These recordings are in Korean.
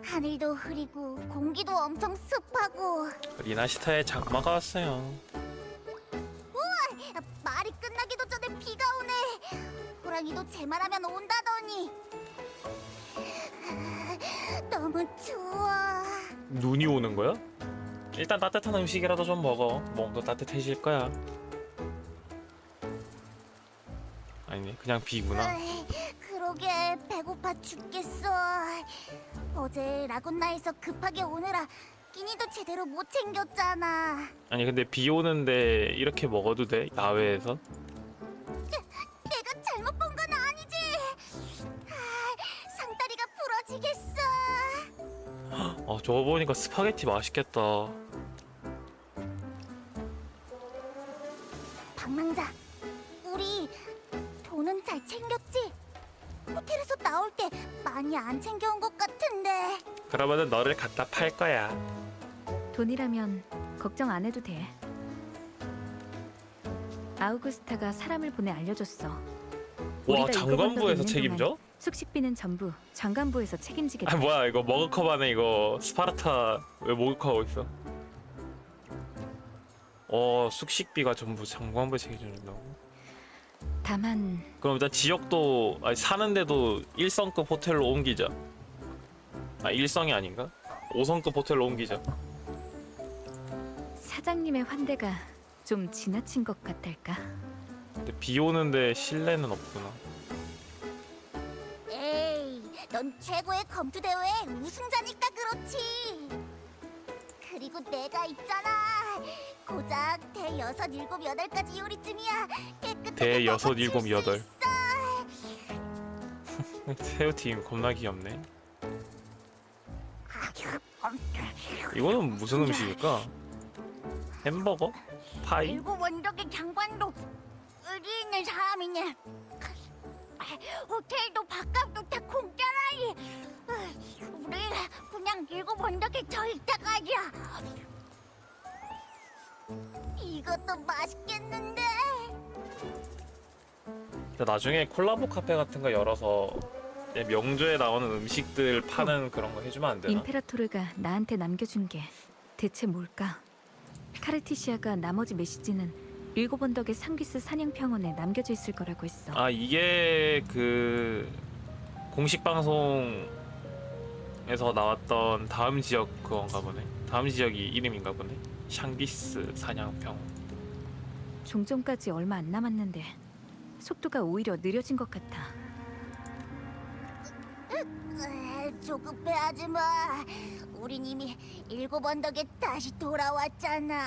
하늘도 흐리고 공기도 엄청 습하고. 리나시타의 장마가 왔어요. 말이 끝나기도 전에 비가 오네. 호랑이도 제 말하면 온다더니. 너무 추워. 눈이 오는 거야? 일단 따뜻한 음식이라도 좀 먹어. 몸도 따뜻해질 거야. 아니네, 그냥 비구나. 그러게 배고파 죽겠어. 어제 라군나에서 급하게 오느라 끼니도 제대로 못 챙겼잖아. 아니 근데 비 오는데 이렇게 먹어도 돼? 야외에서? 내가 잘못 본 건 아니지. 상다리가 부러지겠어. 저거 보니까 스파게티 맛있겠다. 방랑자, 우리 돈은 잘 챙겼지? 호텔에서 나올 때 많이 안 챙겨온 것 같은데. 그러면은 너를 갖다 팔 거야. 돈이라면 걱정 안 해도 돼. 아우구스타가 사람을 보내 알려줬어. 와, 우리가 장관부에서 일곱 언덕에 있는 책임져? 동안 숙식비는 전부 장관부에서 책임지겠다. 아 뭐야 이거 머그컵 안에 이거 스파르타 왜 머그컵 하고 있어? 숙식비가 전부 장관부에 책임져준다고? 다만 그럼 일단 지역도 아니 사는데도 1성급 호텔로 옮기자. 아 1성이 아닌가? 5성급 호텔로 옮기자. 사장님의 환대가 좀 지나친 것 같달까? 근데 비 오는데 실내는 없구나. 에이, 넌 최고의 검투 대회 우승자니까 그렇지. 그리고 내가 있잖아. 고작 대 6, 7, 8가지 요리쯤이야. 깨끗하게 대 6, 먹어칠 7, 수 8. 있어. 새우튀김 겁나 귀엽네. 이거는 무슨 음식일까? 햄버거? 파이? 일곱 원덕의 장관도 의리 있는 사람이네. 호텔도 밥값도 다 공짜라니. 우리 그냥 일곱 원덕에 더 있다 가자. 이것도 맛있겠는데. 나중에 콜라보 카페 같은 거 열어서 명조에 나오는 음식들 파는 그런 거 해주면 안 되나? 임페라토르가 나한테 남겨준 게 대체 뭘까? 카르티시아가 나머지 메시지는 7언덕의 상귀스 사냥평원에 남겨져 있을 거라고 했어. 아 이게 그 공식 방송에서 나왔던 다음 지역 그건가 보네. 다음 지역이 이름인가 보네. 샹기스 사냥평. 종점까지 얼마 안 남았는데 속도가 오히려 느려진 것 같아. 조급해하지 마. 우린 이미 일곱 언덕에 다시 돌아왔잖아.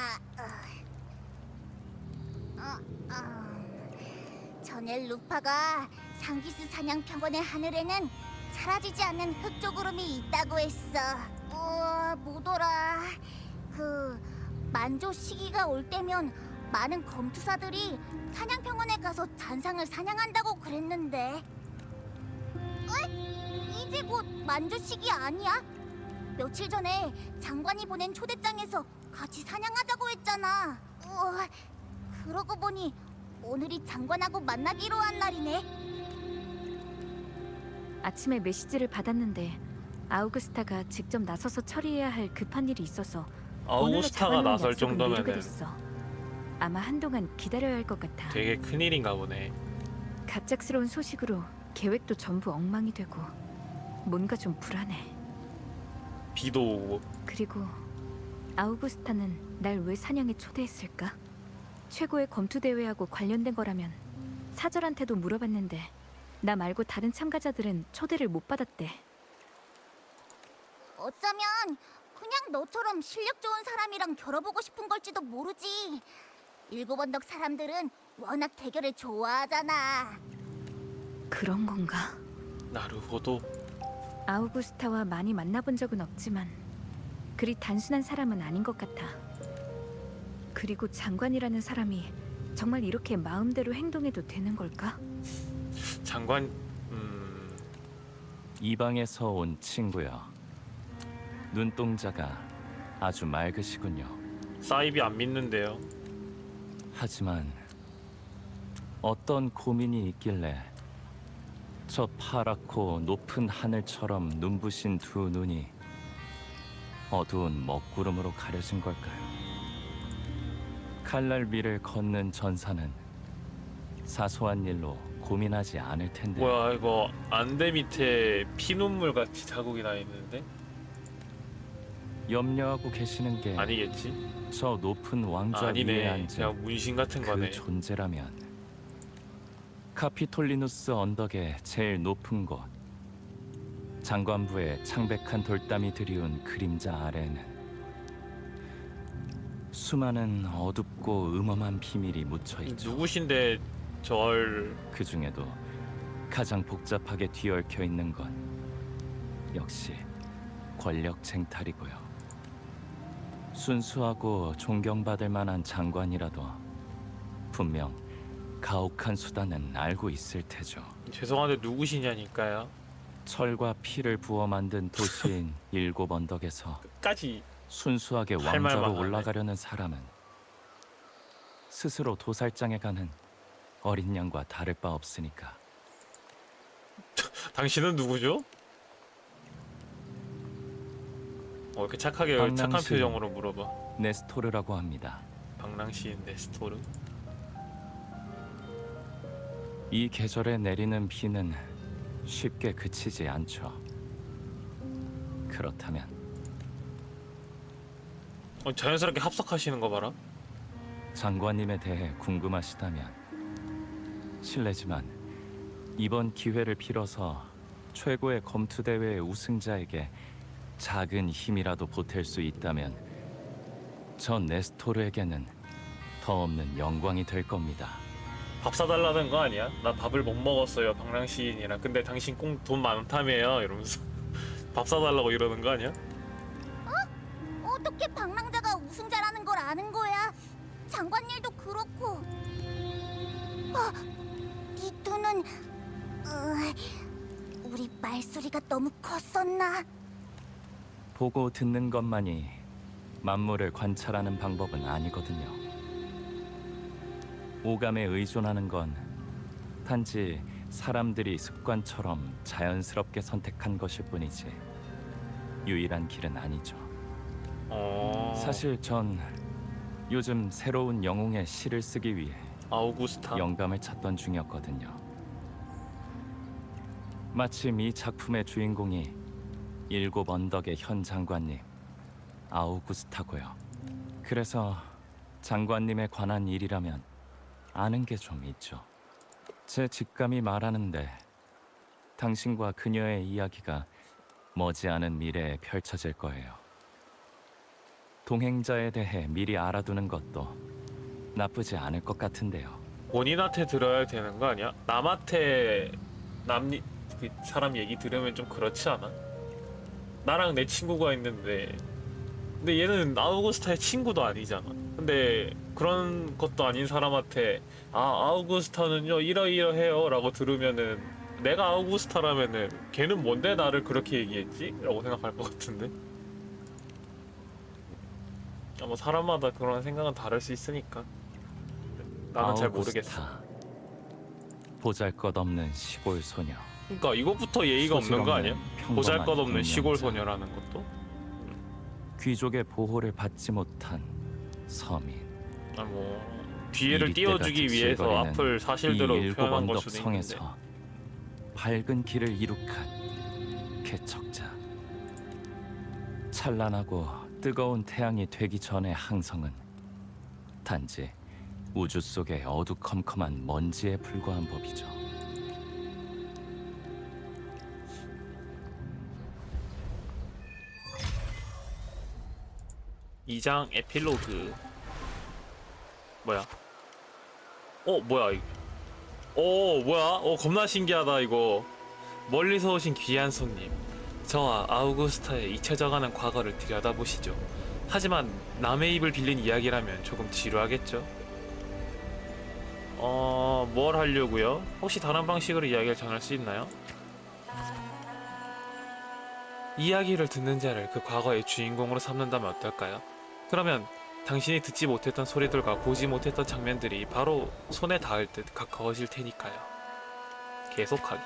전엘 루파가 상기스 사냥평원의 하늘에는 사라지지 않는 흑조구름이 있다고 했어. 뭐더라. 그 만조 시기가 올 때면 많은 검투사들이 사냥평원에 가서 잔상을 사냥한다고 그랬는데. 이제 곧 만조 시기 아니야? 며칠 전에 장관이 보낸 초대장에서 같이 사냥하자고 했잖아. 그러고 보니 오늘이 장관하고 만나기로 한 날이네. 아침에 메시지를 받았는데 아우구스타가 직접 나서서 처리해야 할 급한 일이 있어서 오늘로 아우구스타가 잡아놓은 나설 약속을 미루게 정도면은 됐어. 아마 한동안 기다려야 할 것 같아. 되게 큰일인가 보네. 갑작스러운 소식으로 계획도 전부 엉망이 되고 뭔가 좀 불안해. 비도 오고. 그리고 아우구스타는 날 왜 사냥에 초대했을까? 최고의 검투 대회하고 관련된 거라면 사절한테도 물어봤는데 나 말고 다른 참가자들은 초대를 못 받았대. 어쩌면 그냥 너처럼 실력 좋은 사람이랑 겨뤄보고 싶은 걸지도 모르지. 일곱 언덕 사람들은 워낙 대결을 좋아하잖아. 그런 건가? 나루호도. 아우구스타와 많이 만나본 적은 없지만 그리 단순한 사람은 아닌 것 같아. 그리고 장관이라는 사람이 정말 이렇게 마음대로 행동해도 되는 걸까? 장관 이방에서 온 친구여. 눈동자가 아주 맑으시군요. 사이비 안 믿는데요. 하지만 어떤 고민이 있길래 저 파랗고 높은 하늘처럼 눈부신 두 눈이 어두운 먹구름으로 가려진 걸까요? 칼날 위를 걷는 전사는 사소한 일로 고민하지 않을 텐데. 뭐야 이거 안대 밑에 피눈물 같이 자국이 나 있는데 염려하고 계시는 게 아니겠지? 저 높은 왕좌 위에 아니네. 앉은 그냥 문신 같은 그 거네. 존재라면 카피톨리누스 언덕의 제일 높은 곳 장관부의 창백한 돌담이 드리운 그림자 아래에는 수많은 어둡고 음험한 비밀이 묻혀 있죠. 누구신데 절 그 중에도 가장 복잡하게 뒤얽혀 있는 건 역시 권력 쟁탈이고요. 순수하고 존경받을 만한 장관이라도 분명 가혹한 수단은 알고 있을 테죠. 죄송한데 누구시냐니까요. 철과 피를 부어 만든 도시인 일곱 언덕에서 끝까지 순수하게 할 말만 왕좌로 하네. 올라가려는 사람은 스스로 도살장에 가는 어린 양과 다를 바 없으니까. 당신은 누구죠? 이렇게 착하게 착한 방랑시. 표정으로 물어봐. 네스토르라고 합니다. 방랑시인 네스토르. 이 계절에 내리는 비는 쉽게 그치지 않죠. 그렇다면 자연스럽게 합석하시는 거 봐라. 장관님에 대해 궁금하시다면 실례지만 이번 기회를 빌어서 최고의 검투 대회의 우승자에게 작은 힘이라도 보탤 수 있다면 전 네스토르에게는 더 없는 영광이 될 겁니다. 밥 사달라는 거 아니야? 나 밥을 못 먹었어요 방랑시인이랑. 근데 당신 꼭 돈 많다며요 이러면서 밥 사달라고 이러는 거 아니야? 어떻게 방랑자가 우승자라는 걸 아는 거야? 장관 일도 그렇고. 이 두 눈, 우리 말소리가 너무 컸었나? 보고 듣는 것만이 만물을 관찰하는 방법은 아니거든요. 오감에 의존하는 건 단지 사람들이 습관처럼 자연스럽게 선택한 것일 뿐이지 유일한 길은 아니죠. 사실 전 요즘 새로운 영웅의 시를 쓰기 위해 아우구스타. 영감을 찾던 중이었거든요. 마침 이 작품의 주인공이 일곱 언덕의 현 장관님 아우구스타고요. 그래서 장관님에 관한 일이라면 아는 게 좀 있죠. 제 직감이 말하는데 당신과 그녀의 이야기가 머지않은 미래에 펼쳐질 거예요. 동행자에 대해 미리 알아두는 것도 나쁘지 않을 것 같은데요. 본인한테 들어야 되는 거 아니야? 남한테 그 사람 얘기 들으면 좀 그렇지 않아? 나랑 내 친구가 있는데 근데 얘는 아우구스타의 친구도 아니잖아. 근데 그런 것도 아닌 사람한테 아우구스타는요 이러이러해요 라고 들으면은 내가 아우구스타라면은 걔는 뭔데 나를 그렇게 얘기했지? 라고 생각할 것 같은데. 뭐 사람마다 그런 생각은 다를 수 있으니까 나는 잘 모르겠어. 아우구스타. 보잘것없는 시골 소녀. 그러니까 이것부터 예의가 없는 거 아니야? 평범한 보잘것없는 시골 백명자. 소녀라는 것도? 귀족의 보호를 받지 못한 서민. 뭐 뒤에를 이리때가 띄워주기 위해서 직실거리는 앞을 사실대로 이 일곱 표현한 걸 언덕 수도 있는데. 성에서 밝은 길을 이룩한 개척자. 찬란하고 뜨거운 태양이 되기 전의 항성은 단지 우주 속의 어두컴컴한 먼지에 불과한 법이죠. 이장 에필로그. 뭐야? 뭐야 이거? 뭐야? 겁나 신기하다 이거. 멀리서 오신 귀한 손님. 저와 아우구스타의 잊혀져가는 과거를 들여다보시죠. 하지만 남의 입을 빌린 이야기라면 조금 지루하겠죠? 뭘 하려고요? 혹시 다른 방식으로 이야기를 전할 수 있나요? 이야기를 듣는 자를 그 과거의 주인공으로 삼는다면 어떨까요? 그러면 당신이 듣지 못했던 소리들과 보지 못했던 장면들이 바로 손에 닿을 듯 가까워질 테니까요. 계속하기.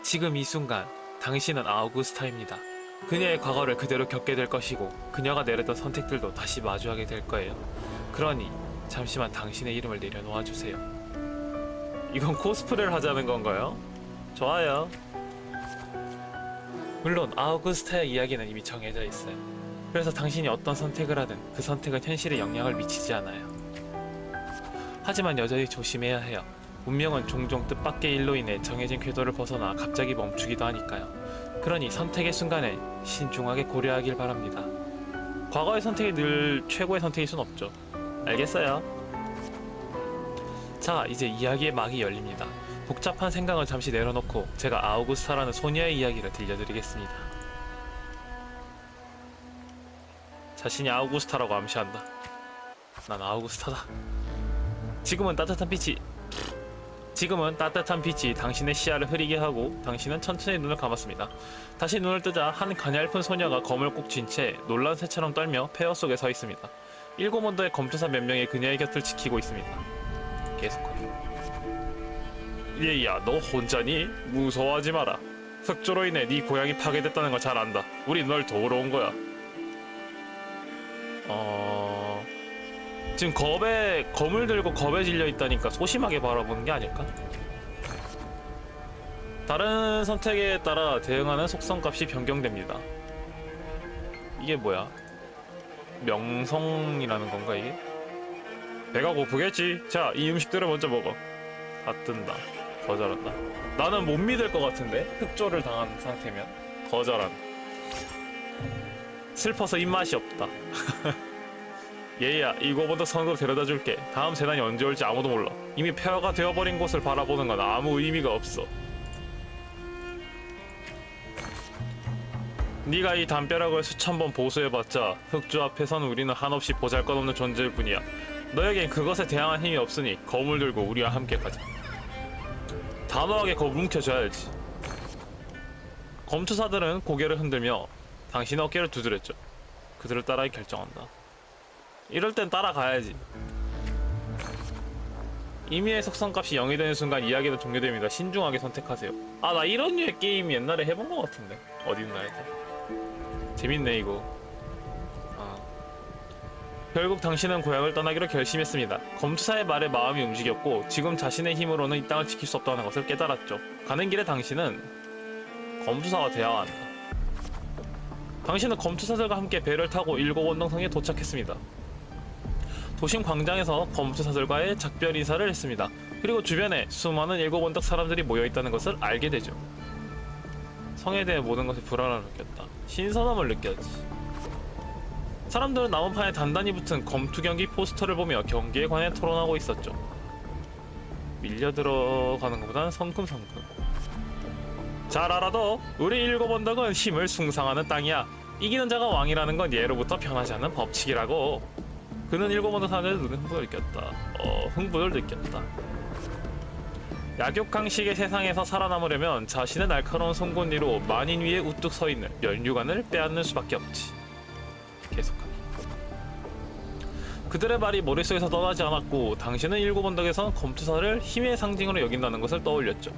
지금 이 순간 당신은 아우구스타입니다. 그녀의 과거를 그대로 겪게 될 것이고 그녀가 내렸던 선택들도 다시 마주하게 될 거예요. 그러니 잠시만 당신의 이름을 내려놓아 주세요. 이건 코스프레를 하자는 건가요? 좋아요. 물론 아우구스타의 이야기는 이미 정해져 있어요. 그래서 당신이 어떤 선택을 하든 그 선택은 현실에 영향을 미치지 않아요. 하지만 여전히 조심해야 해요. 운명은 종종 뜻밖의 일로 인해 정해진 궤도를 벗어나 갑자기 멈추기도 하니까요. 그러니 선택의 순간에 신중하게 고려하길 바랍니다. 과거의 선택이 늘 최고의 선택일 순 없죠. 알겠어요. 자, 이제 이야기의 막이 열립니다. 복잡한 생각을 잠시 내려놓고 제가 아우구스타라는 소녀의 이야기를 들려드리겠습니다. 자신이 아우구스타라고 암시한다. 난 아우구스타다. 지금은 따뜻한 빛이 당신의 시야를 흐리게 하고 당신은 천천히 눈을 감았습니다. 다시 눈을 뜨자 한 가냘픈 소녀가 검을 꼭 쥔 채 놀란 새처럼 떨며 폐허 속에 서 있습니다. 7원더의 검투사 몇 명이 그녀의 곁을 지키고 있습니다. 계속하기. 얘야, 너 혼자니? 무서워하지 마라. 흑조로 인해 네 고향이 파괴됐다는 걸 잘 안다. 우리 널 도우러 온 거야. 지금 검을 들고 겁에 질려 있다니까 소심하게 바라보는 게 아닐까? 다른 선택에 따라 대응하는 속성값이 변경됩니다. 이게 뭐야? 명성이라는 건가 이게? 배가 고프겠지? 자, 이 음식들을 먼저 먹어. 다 뜬다. 거절한다. 나는 못 믿을 것 같은데? 흑조를 당한 상태면 거절한. 슬퍼서 입맛이 없다. 얘야, 이거보다 선으로 데려다 줄게. 다음 재난이 언제 올지 아무도 몰라. 이미 폐허가 되어버린 곳을 바라보는 건 아무 의미가 없어. 네가 이 담벼락을 수천 번 보수해봤자 흑조 앞에선 우리는 한없이 보잘것없는 존재일 뿐이야. 너에겐 그것에 대항할 힘이 없으니 검을 들고 우리와 함께 가자. 단호하게 겁을 뭉켜줘야지. 검투사들은 고개를 흔들며 당신의 어깨를 두드렸죠. 그들을 따라이 결정한다. 이럴 땐 따라가야지. 임의의 속성값이 0이 되는 순간 이야기는 종료됩니다. 신중하게 선택하세요. 아, 나 이런 류의 게임 옛날에 해본 것 같은데 어딨나에서. 재밌네 이거. 결국 당신은 고향을 떠나기로 결심했습니다. 검투사의 말에 마음이 움직였고 지금 자신의 힘으로는 이 땅을 지킬 수 없다는 것을 깨달았죠. 가는 길에 당신은 검투사와 대화한다. 당신은 검투사들과 함께 배를 타고 7원동성에 도착했습니다. 도심 광장에서 검투사들과의 작별 인사를 했습니다. 그리고 주변에 수많은 7원덕 사람들이 모여있다는 것을 알게 되죠. 성에 대해 모든 것에 불안함을 느꼈다. 신선함을 느꼈지. 사람들은 나무판에 단단히 붙은 검투 경기 포스터를 보며 경기에 관해 토론하고 있었죠. 밀려 들어가는 것보다는 성큼성큼. 잘 알아둬. 우리 7원덕은 힘을 숭상하는 땅이야. 이기는 자가 왕이라는 건 예로부터 변하지 않는 법칙이라고. 그는 7원덕 사람들의 눈에 흥분을 느꼈다. 약육강식의 세상에서 살아남으려면 자신의 날카로운 송곳 위로 만인 위에 우뚝 서 있는 면류관을 빼앗는 수밖에 없지. 계속하기. 그들의 말이 머릿속에서 떠나지 않았고 당신은 7원덕에선 검투사를 힘의 상징으로 여긴다는 것을 떠올렸죠.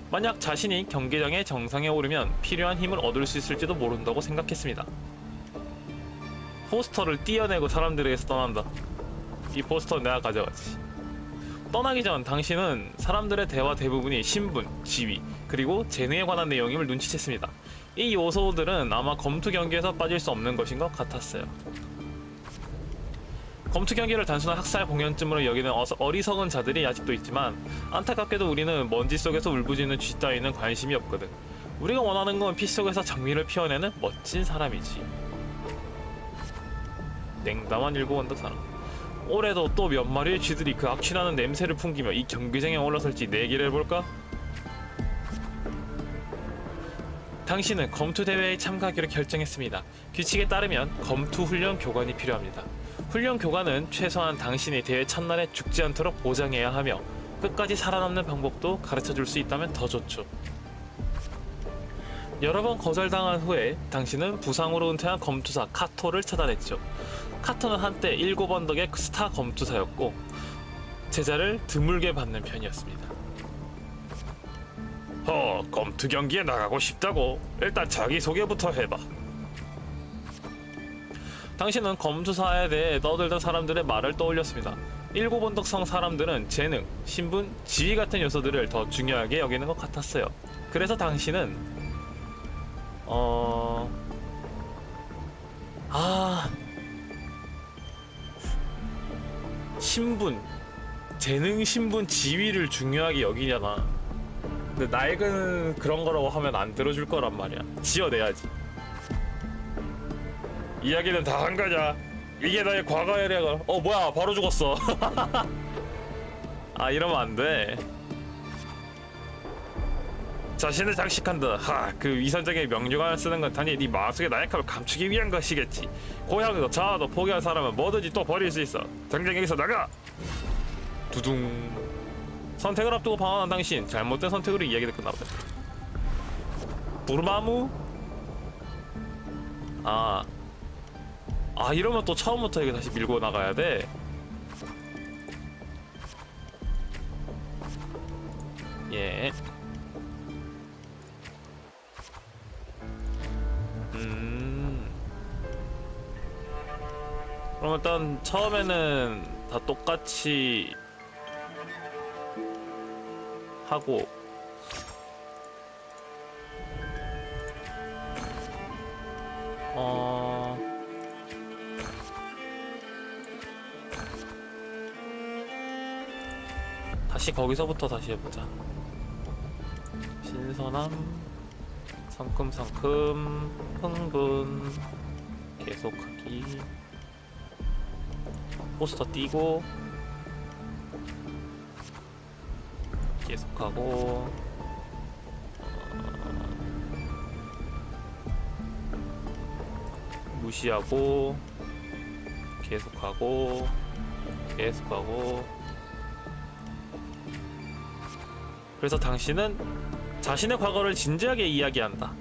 만약 자신이 경기장의 정상에 오르면 필요한 힘을 얻을 수 있을지도 모른다고 생각했습니다. 포스터를 띄어내고 사람들에게서 떠난다. 이 포스터 내가 가져가지. 떠나기 전 당신은 사람들의 대화 대부분이 신분, 지위, 그리고 재능에 관한 내용임을 눈치챘습니다. 이 요소들은 아마 검투 경기에서 빠질 수 없는 것인 것 같았어요. 검투 경기를 단순한 학살 공연쯤으로 여기는 어리석은 자들이 아직도 있지만 안타깝게도 우리는 먼지 속에서 울부짖는 쥐 따위는 관심이 없거든. 우리가 원하는 건 피 속에서 장미를 피워내는 멋진 사람이지. 냉담한 7원덕 사람. 올해도 또 몇 마리의 쥐들이 그 악취나는 냄새를 풍기며 이 경기장에 올라설지 내기를 해볼까? 당신은 검투 대회에 참가하기로 결정했습니다. 규칙에 따르면 검투 훈련 교관이 필요합니다. 훈련 교관은 최소한 당신이 대회 첫날에 죽지 않도록 보장해야 하며 끝까지 살아남는 방법도 가르쳐줄 수 있다면 더 좋죠. 여러 번 거절당한 후에 당신은 부상으로 은퇴한 검투사 카토를 찾아냈죠. 카토는 한때 7언덕의 스타 검투사였고 제자를 드물게 받는 편이었습니다. 검투 경기에 나가고 싶다고? 일단 자기소개부터 해봐. 당신은 검투사에 대해 떠들던 사람들의 말을 떠올렸습니다. 7언덕성 사람들은 재능, 신분, 지위 같은 요소들을 더 중요하게 여기는 것 같았어요. 그래서 당신은 신분, 재능, 신분, 지위를 중요하게 여기잖아. 근데 낡은 그런 거라고 하면 안 들어줄 거란 말이야. 지어내야지. 이야기는 다 한 거냐? 이게 나의 과거의 력을. 뭐야, 바로 죽었어. 아, 이러면 안 돼. 자신을 장식한다. 그 위선적인 명령어를 쓰는 건 단지 네 마음속의 나약함을 감추기 위한 것이겠지. 고향도 자아도 포기한 사람은 뭐든지 또 버릴 수 있어. 당장 여기서 나가. 두둥. 선택을 앞두고 방황한 당신, 잘못된 선택으로 이야기를 끝나버렸다. 부르마무? 이러면 또 처음부터 이게 다시 밀고 나가야 돼. 예. 그럼 일단 처음에는 다 똑같이 하고 다시 거기서부터 다시 해보자. 신선함, 성큼성큼, 흥분, 계속하기, 포스터 띄고 계속하고 무시하고 계속하고 그래서 당신은 자신의 과거를 진지하게 이야기한다.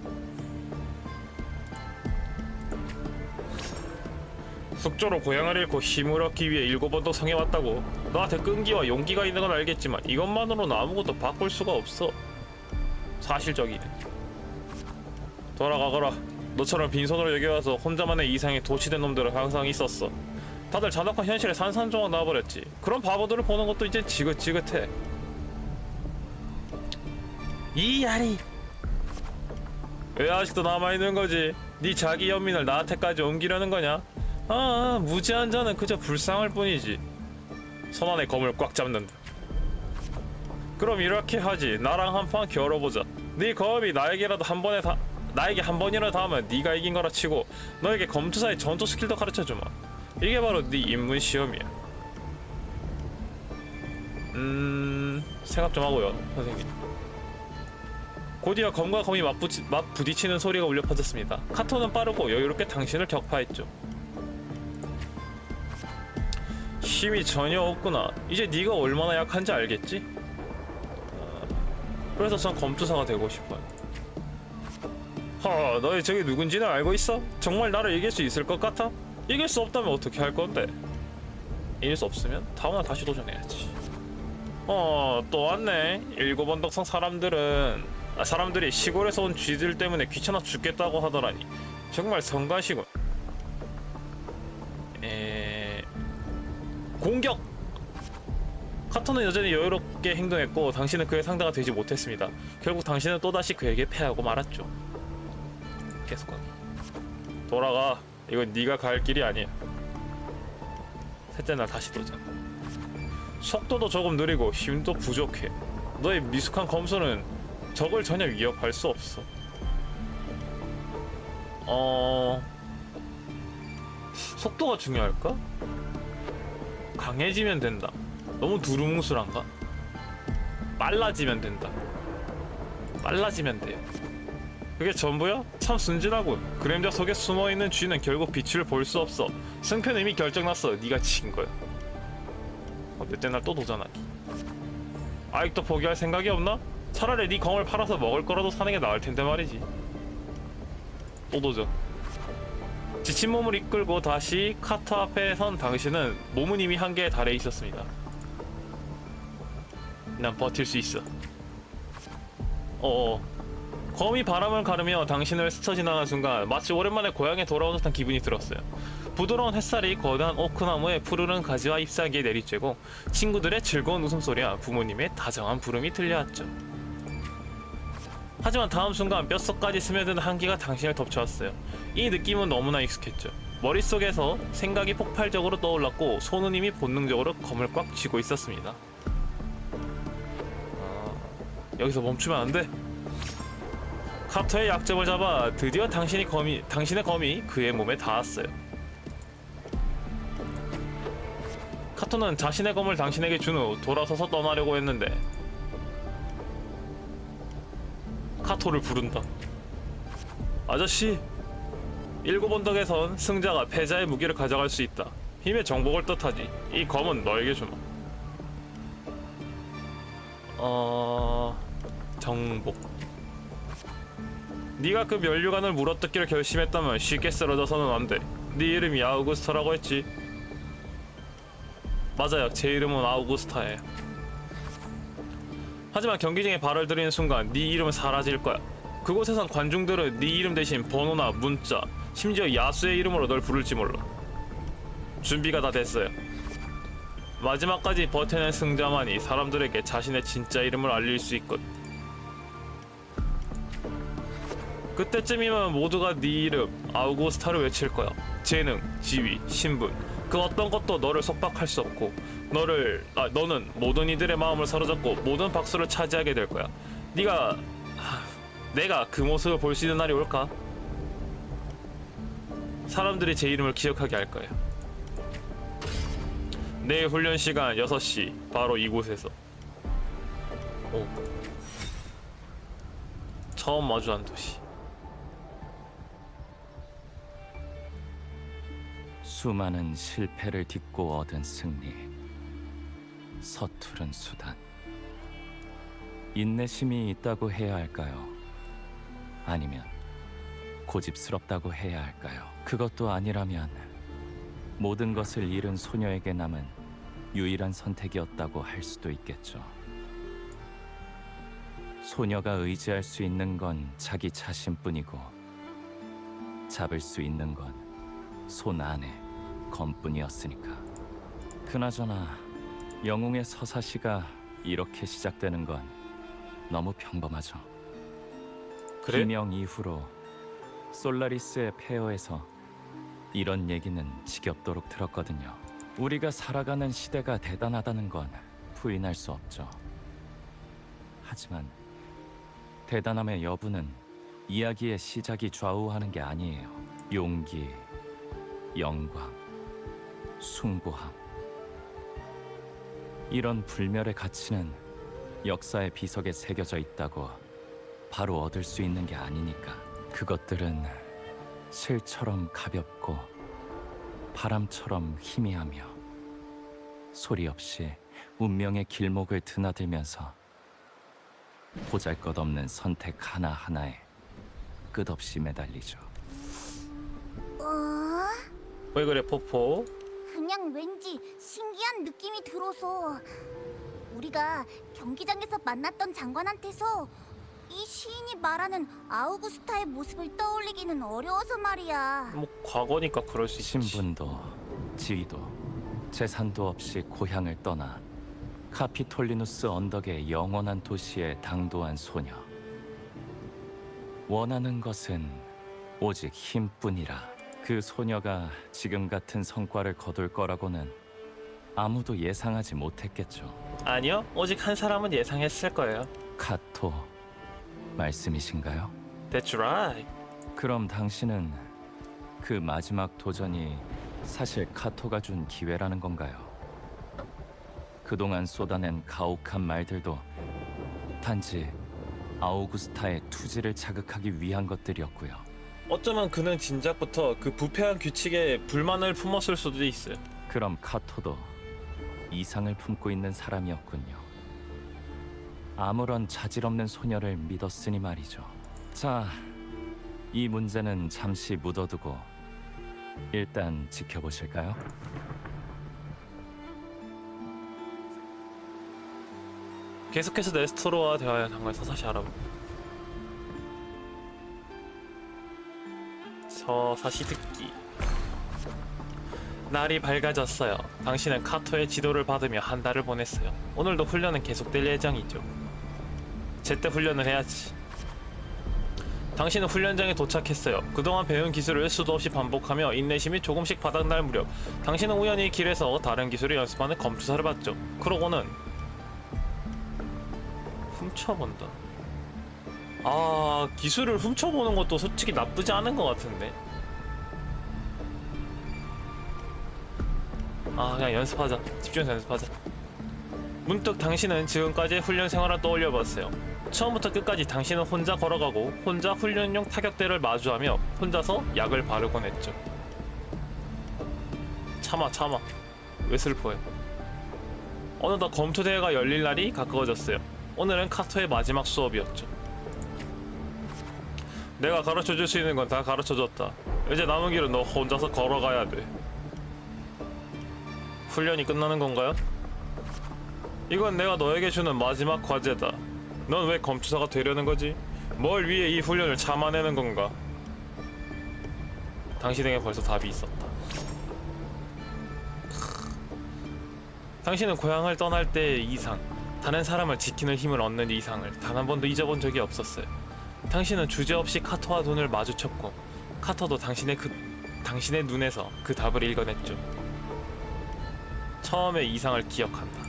숙조로 고향을 잃고 힘을 얻기 위해 7번도 성에 왔다고. 너한테 끈기와 용기가 있는 건 알겠지만 이것만으로는 아무것도 바꿀 수가 없어. 사실적이네. 돌아가거라. 너처럼 빈손으로 여기 와서 혼자만의 이상에 도취된 놈들은 항상 있었어. 다들 잔혹한 현실에 산산조각 나와버렸지. 그런 바보들을 보는 것도 이제 지긋지긋해. 이 야리. 왜 아직도 남아있는 거지? 네 자기 연민을 나한테까지 옮기려는 거냐? 무지한 자는 그저 불쌍할 뿐이지. 손 안에 검을 꽉 잡는다. 그럼 이렇게 하지. 나랑 한판 겨뤄보자. 네 검이 나에게 한 번이라도 닿으면 네가 이긴 거라 치고 너에게 검투사의 전투 스킬도 가르쳐주마. 이게 바로 네 입문 시험이야. 생각 좀 하고요, 선생님. 곧이어 검과 검이 맞부딪히는 소리가 울려 퍼졌습니다. 카토는 빠르고 여유롭게 당신을 격파했죠. 힘이 전혀 없구나. 이제 네가 얼마나 약한지 알겠지? 그래서 전 검투사가 되고 싶어요. 너희 저기 누군지는 알고 있어? 정말 나를 이길 수 있을 것 같아? 이길 수 없다면 어떻게 할 건데? 이길 수 없으면 다음날 다시 도전해야지. 또 왔네. 7언덕성 사람들이 시골에서 온 쥐들 때문에 귀찮아 죽겠다고 하더라니. 정말 성가시군. 공격! 카토는 여전히 여유롭게 행동했고 당신은 그의 상대가 되지 못했습니다. 결국 당신은 또다시 그에게 패하고 말았죠. 계속하기. 돌아가. 이건 네가 갈 길이 아니야. 셋째 날 다시 도전. 속도도 조금 느리고 힘도 부족해. 너의 미숙한 검수는 적을 전혀 위협할 수 없어. 속도가 중요할까? 강해지면 된다. 너무 두루뭉술한가? 빨라지면 된다. 빨라지면 돼요. 그게 전부야? 참 순진하군. 그림자 속에 숨어있는 쥐는 결국 빛을 볼 수 없어. 승패는 이미 결정났어. 네가 진 거야. 몇째 날 또 도전하기. 아직도 포기할 생각이 없나? 차라리 네 검을 팔아서 먹을 거라도 사는 게 나을 텐데 말이지. 또 도전. 지친 몸을 이끌고 다시 카터 앞에 선 당신은 몸은 이미 한계에 달해 있었습니다. 난 버틸 수 있어. 검이 바람을 가르며 당신을 스쳐 지나간 순간 마치 오랜만에 고향에 돌아온 듯한 기분이 들었어요. 부드러운 햇살이 거대한 오크나무의 푸르른 가지와 잎사귀에 내리쬐고 친구들의 즐거운 웃음소리와 부모님의 다정한 부름이 들려왔죠. 하지만 다음 순간 뼛속까지 스며드는 한기가 당신을 덮쳐왔어요. 이 느낌은 너무나 익숙했죠. 머릿속에서 생각이 폭발적으로 떠올랐고 손은 이미 본능적으로 검을 꽉 쥐고 있었습니다. 여기서 멈추면 안 돼. 카터의 약점을 잡아 드디어 당신의 검이 그의 몸에 닿았어요. 카터는 자신의 검을 당신에게 준 후 돌아서서 떠나려고 했는데 카토를 부른다. 아저씨, 7언덕에선 승자가 패자의 무기를 가져갈 수 있다. 힘의 정복을 뜻하지. 이 검은 너에게 주마. 정복. 네가 그 면류관을 물어뜯기로 결심했다면 쉽게 쓰러져서는 안 돼. 네 이름이 아우구스타라고 했지. 맞아요. 제 이름은 아우구스타예요. 하지만 경기장에 발을 들이는 순간 네 이름은 사라질 거야. 그곳에선 관중들은 네 이름 대신 번호나 문자, 심지어 야수의 이름으로 널 부를지 몰라. 준비가 다 됐어요. 마지막까지 버텨낸 승자만이 사람들에게 자신의 진짜 이름을 알릴 수 있거든. 그때쯤이면 모두가 네 이름 아우구스타를 외칠 거야. 재능, 지위, 신분, 그 어떤 것도 너를 속박할 수 없고 너는 모든 이들의 마음을 사로잡고 모든 박수를 차지하게 될 거야. 내가 그 모습을 볼 수 있는 날이 올까? 사람들이 제 이름을 기억하게 할 거예요. 내일 훈련 시간 6시 바로 이곳에서. 처음 마주한 도시. 수많은 실패를 딛고 얻은 승리, 서투른 수단. 인내심이 있다고 해야 할까요? 아니면 고집스럽다고 해야 할까요? 그것도 아니라면 모든 것을 잃은 소녀에게 남은 유일한 선택이었다고 할 수도 있겠죠. 소녀가 의지할 수 있는 건 자기 자신뿐이고 잡을 수 있는 건 손 안에 검뿐이었으니까. 그나저나 영웅의 서사시가 이렇게 시작되는 건 너무 평범하죠. 그래? 기명 이후로 솔라리스의 폐허에서 이런 얘기는 지겹도록 들었거든요. 우리가 살아가는 시대가 대단하다는 건 부인할 수 없죠. 하지만 대단함의 여부는 이야기의 시작이 좌우하는 게 아니에요. 용기, 영광, 숭고함. 이런 불멸의 가치는 역사의 비석에 새겨져 있다고 바로 얻을 수 있는 게 아니니까. 그것들은 실처럼 가볍고 바람처럼 희미하며 소리 없이 운명의 길목을 드나들면서 보잘것없는 선택 하나하나에 끝없이 매달리죠. 왜 그래 포포? 그냥 왠지 신기한 느낌이 들어서. 우리가 경기장에서 만났던 장관한테서 이 시인이 말하는 아우구스타의 모습을 떠올리기는 어려워서 말이야. 뭐 과거니까 그럴 수 있지. 신분도 지위도 재산도 없이 고향을 떠나 카피톨리누스 언덕의 영원한 도시에 당도한 소녀. 원하는 것은 오직 힘뿐이라. 그 소녀가 지금 같은 성과를 거둘 거라고는 아무도 예상하지 못했겠죠. 아니요, 오직 한 사람은 예상했을 거예요. 카토 말씀이신가요? That's right. 그럼 당신은 그 마지막 도전이 사실 카토가 준 기회라는 건가요? 그동안 쏟아낸 가혹한 말들도 단지 아우구스타의 투지를 자극하기 위한 것들이었고요. 어쩌면 그는 진작부터 그 부패한 규칙에 불만을 품었을 수도 있어요. 그럼 카토도 이상을 품고 있는 사람이었군요. 아무런 자질 없는 소녀를 믿었으니 말이죠. 자, 이 문제는 잠시 묻어두고 일단 지켜보실까요? 계속해서 네스토로와 대화해 상관해서 다시 알아보. 서사시 듣기. 날이 밝아졌어요. 당신은 카토의 지도를 받으며 한 달을 보냈어요. 오늘도 훈련은 계속될 예정이죠. 제때 훈련을 해야지. 당신은 훈련장에 도착했어요. 그동안 배운 기술을 수도 없이 반복하며 인내심이 조금씩 바닥날 무렵 당신은 우연히 길에서 다른 기술을 연습하는 검투사를 봤죠. 그러고는 훔쳐본다. 아, 기술을 훔쳐보는 것도 솔직히 나쁘지 않은 것 같은데. 아, 그냥 연습하자. 집중해서 연습하자. 문득 당신은 지금까지의 훈련 생활을 떠올려봤어요. 처음부터 끝까지 당신은 혼자 걸어가고 혼자 훈련용 타격대를 마주하며 혼자서 약을 바르곤 했죠. 참아. 왜 슬퍼해? 어느덧 검투대회가 열릴 날이 가까워졌어요. 오늘은 카토의 마지막 수업이었죠. 내가 가르쳐줄 수 있는 건 다 가르쳐줬다. 이제 남은 길은 너 혼자서 걸어가야 돼. 훈련이 끝나는 건가요? 이건 내가 너에게 주는 마지막 과제다. 넌 왜 검투사가 되려는 거지? 뭘 위해 이 훈련을 참아내는 건가? 당신에게 벌써 답이 있었다. 당신은 고향을 떠날 때의 이상, 다른 사람을 지키는 힘을 얻는 이상을 단 한 번도 잊어본 적이 없었어요. 당신은 주저없이 카토와 눈을 마주쳤고 카토도 당신의 눈에서 그 답을 읽어냈죠. 처음의 이상을 기억한다.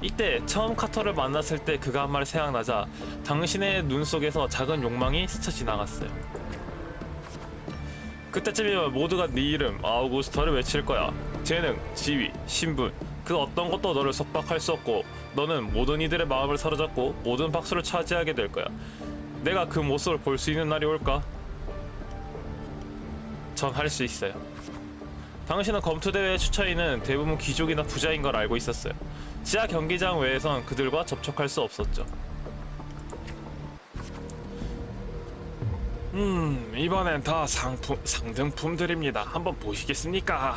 이때 처음 카토를 만났을 때 그가 한 말이 생각나자 당신의 눈 속에서 작은 욕망이 스쳐 지나갔어요. 그때쯤이면 모두가 네 이름 아우구스타를 외칠 거야. 재능, 지위, 신분 그 어떤 것도 너를 속박할 수 없고 너는 모든 이들의 마음을 사로잡고 모든 박수를 차지하게 될 거야. 내가 그 모습을 볼 수 있는 날이 올까? 전 할 수 있어요. 당신은 검투대회에 추천인은 대부분 귀족이나 부자인 걸 알고 있었어요. 지하 경기장 외에선 그들과 접촉할 수 없었죠. 이번엔 다 상등품들입니다. 한번 보시겠습니까?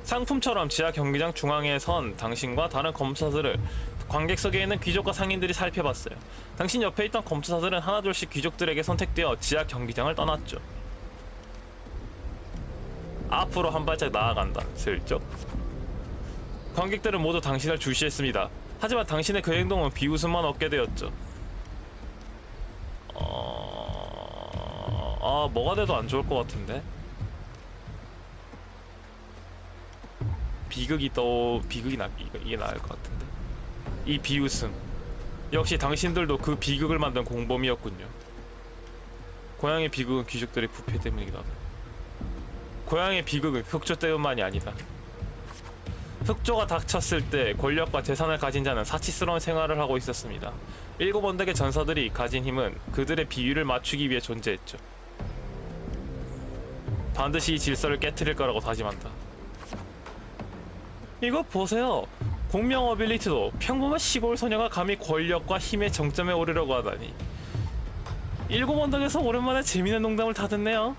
상품처럼 지하 경기장 중앙에 선 당신과 다른 검투사들을 관객석에 있는 귀족과 상인들이 살펴봤어요. 당신 옆에 있던 검투사들은 하나둘씩 귀족들에게 선택되어 지하 경기장을 떠났죠. 앞으로 한 발짝 나아간다. 슬쩍. 관객들은 모두 당신을 주시했습니다. 하지만 당신의 그 행동은 비웃음만 얻게 되었죠. 뭐가 돼도 안 좋을 것 같은데. 비극이 이게 나을 것 같은데. 이 비웃음 역시 당신들도 그 비극을 만든 공범이었군요. 고향의 비극은 귀족들의 부패 때문이기도 하다. 고향의 비극은 흑조 때문만이 아니다. 흑조가 닥쳤을 때 권력과 재산을 가진 자는 사치스러운 생활을 하고 있었습니다. 7 언덕의 전사들이 가진 힘은 그들의 비위를 맞추기 위해 존재했죠. 반드시 이 질서를 깨트릴 거라고 다짐한다. 이거 보세요. 공명 어빌리티도 평범한 시골 소녀가 감히 권력과 힘의 정점에 오르려고 하다니. 7 언덕에서 오랜만에 재미있는 농담을 다 듣네요.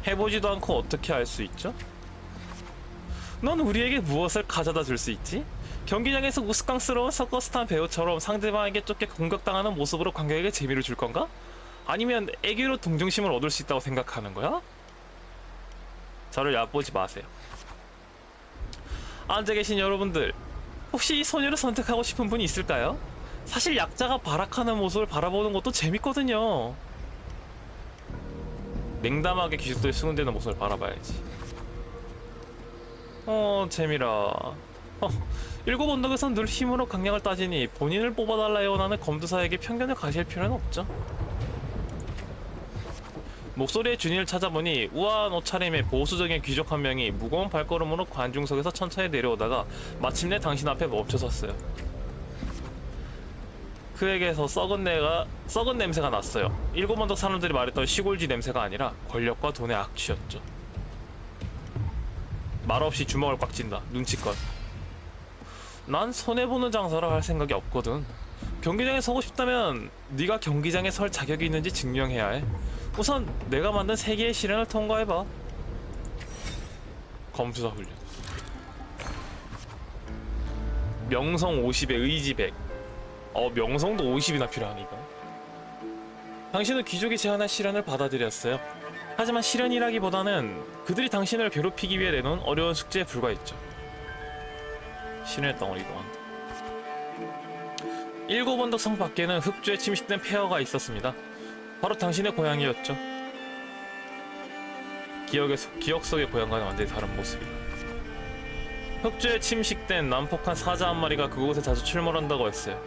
해보지도 않고 어떻게 알 수 있죠? 넌 우리에게 무엇을 가져다 줄 수 있지? 경기장에서 우스꽝스러운 서커스탄 배우처럼 상대방에게 쫓겨 공격당하는 모습으로 관객에게 재미를 줄 건가? 아니면 애교로 동정심을 얻을 수 있다고 생각하는 거야? 저를 얕보지 마세요. 앉아 계신 여러분들, 혹시 이 소녀를 선택하고 싶은 분이 있을까요? 사실 약자가 발악하는 모습을 바라보는 것도 재밌거든요. 냉담하게 귀족들이 수군대는 모습을 바라봐야지. 재미라. 7 언덕에선 늘 힘으로 강약을 따지니 본인을 뽑아달라 애원하는 검두사에게 편견을 가실 필요는 없죠. 목소리의 준이를 찾아보니 우아한 옷차림의 보수적인 귀족 한 명이 무거운 발걸음으로 관중석에서 천천히 내려오다가 마침내 당신 앞에 멈춰섰어요. 그에게서 썩은 냄새가 났어요. 7번덕 사람들이 말했던 시골쥐 냄새가 아니라 권력과 돈의 악취였죠. 말없이 주먹을 꽉 쥔다. 눈치껏. 난 손해보는 장사를 할 생각이 없거든. 경기장에 서고 싶다면 네가 경기장에 설 자격이 있는지 증명해야 해. 우선 내가 만든 3개의 시련을 통과해봐. 검투사 훈련. 명성 50에 의지 100. 명성도 50이나 필요하니까. 당신은 귀족이 제안한 시련을 받아들였어요. 하지만 시련이라기보다는 그들이 당신을 괴롭히기 위해 내놓은 어려운 숙제에 불과했죠. 신의 덩어리구만. 7번덕 성 밖에는 흑주에 침식된 폐허가 있었습니다. 바로 당신의 고향이었죠. 기억 속의 고향과는 완전히 다른 모습이다. 흑주에 침식된 난폭한 사자 한 마리가 그곳에 자주 출몰한다고 했어요.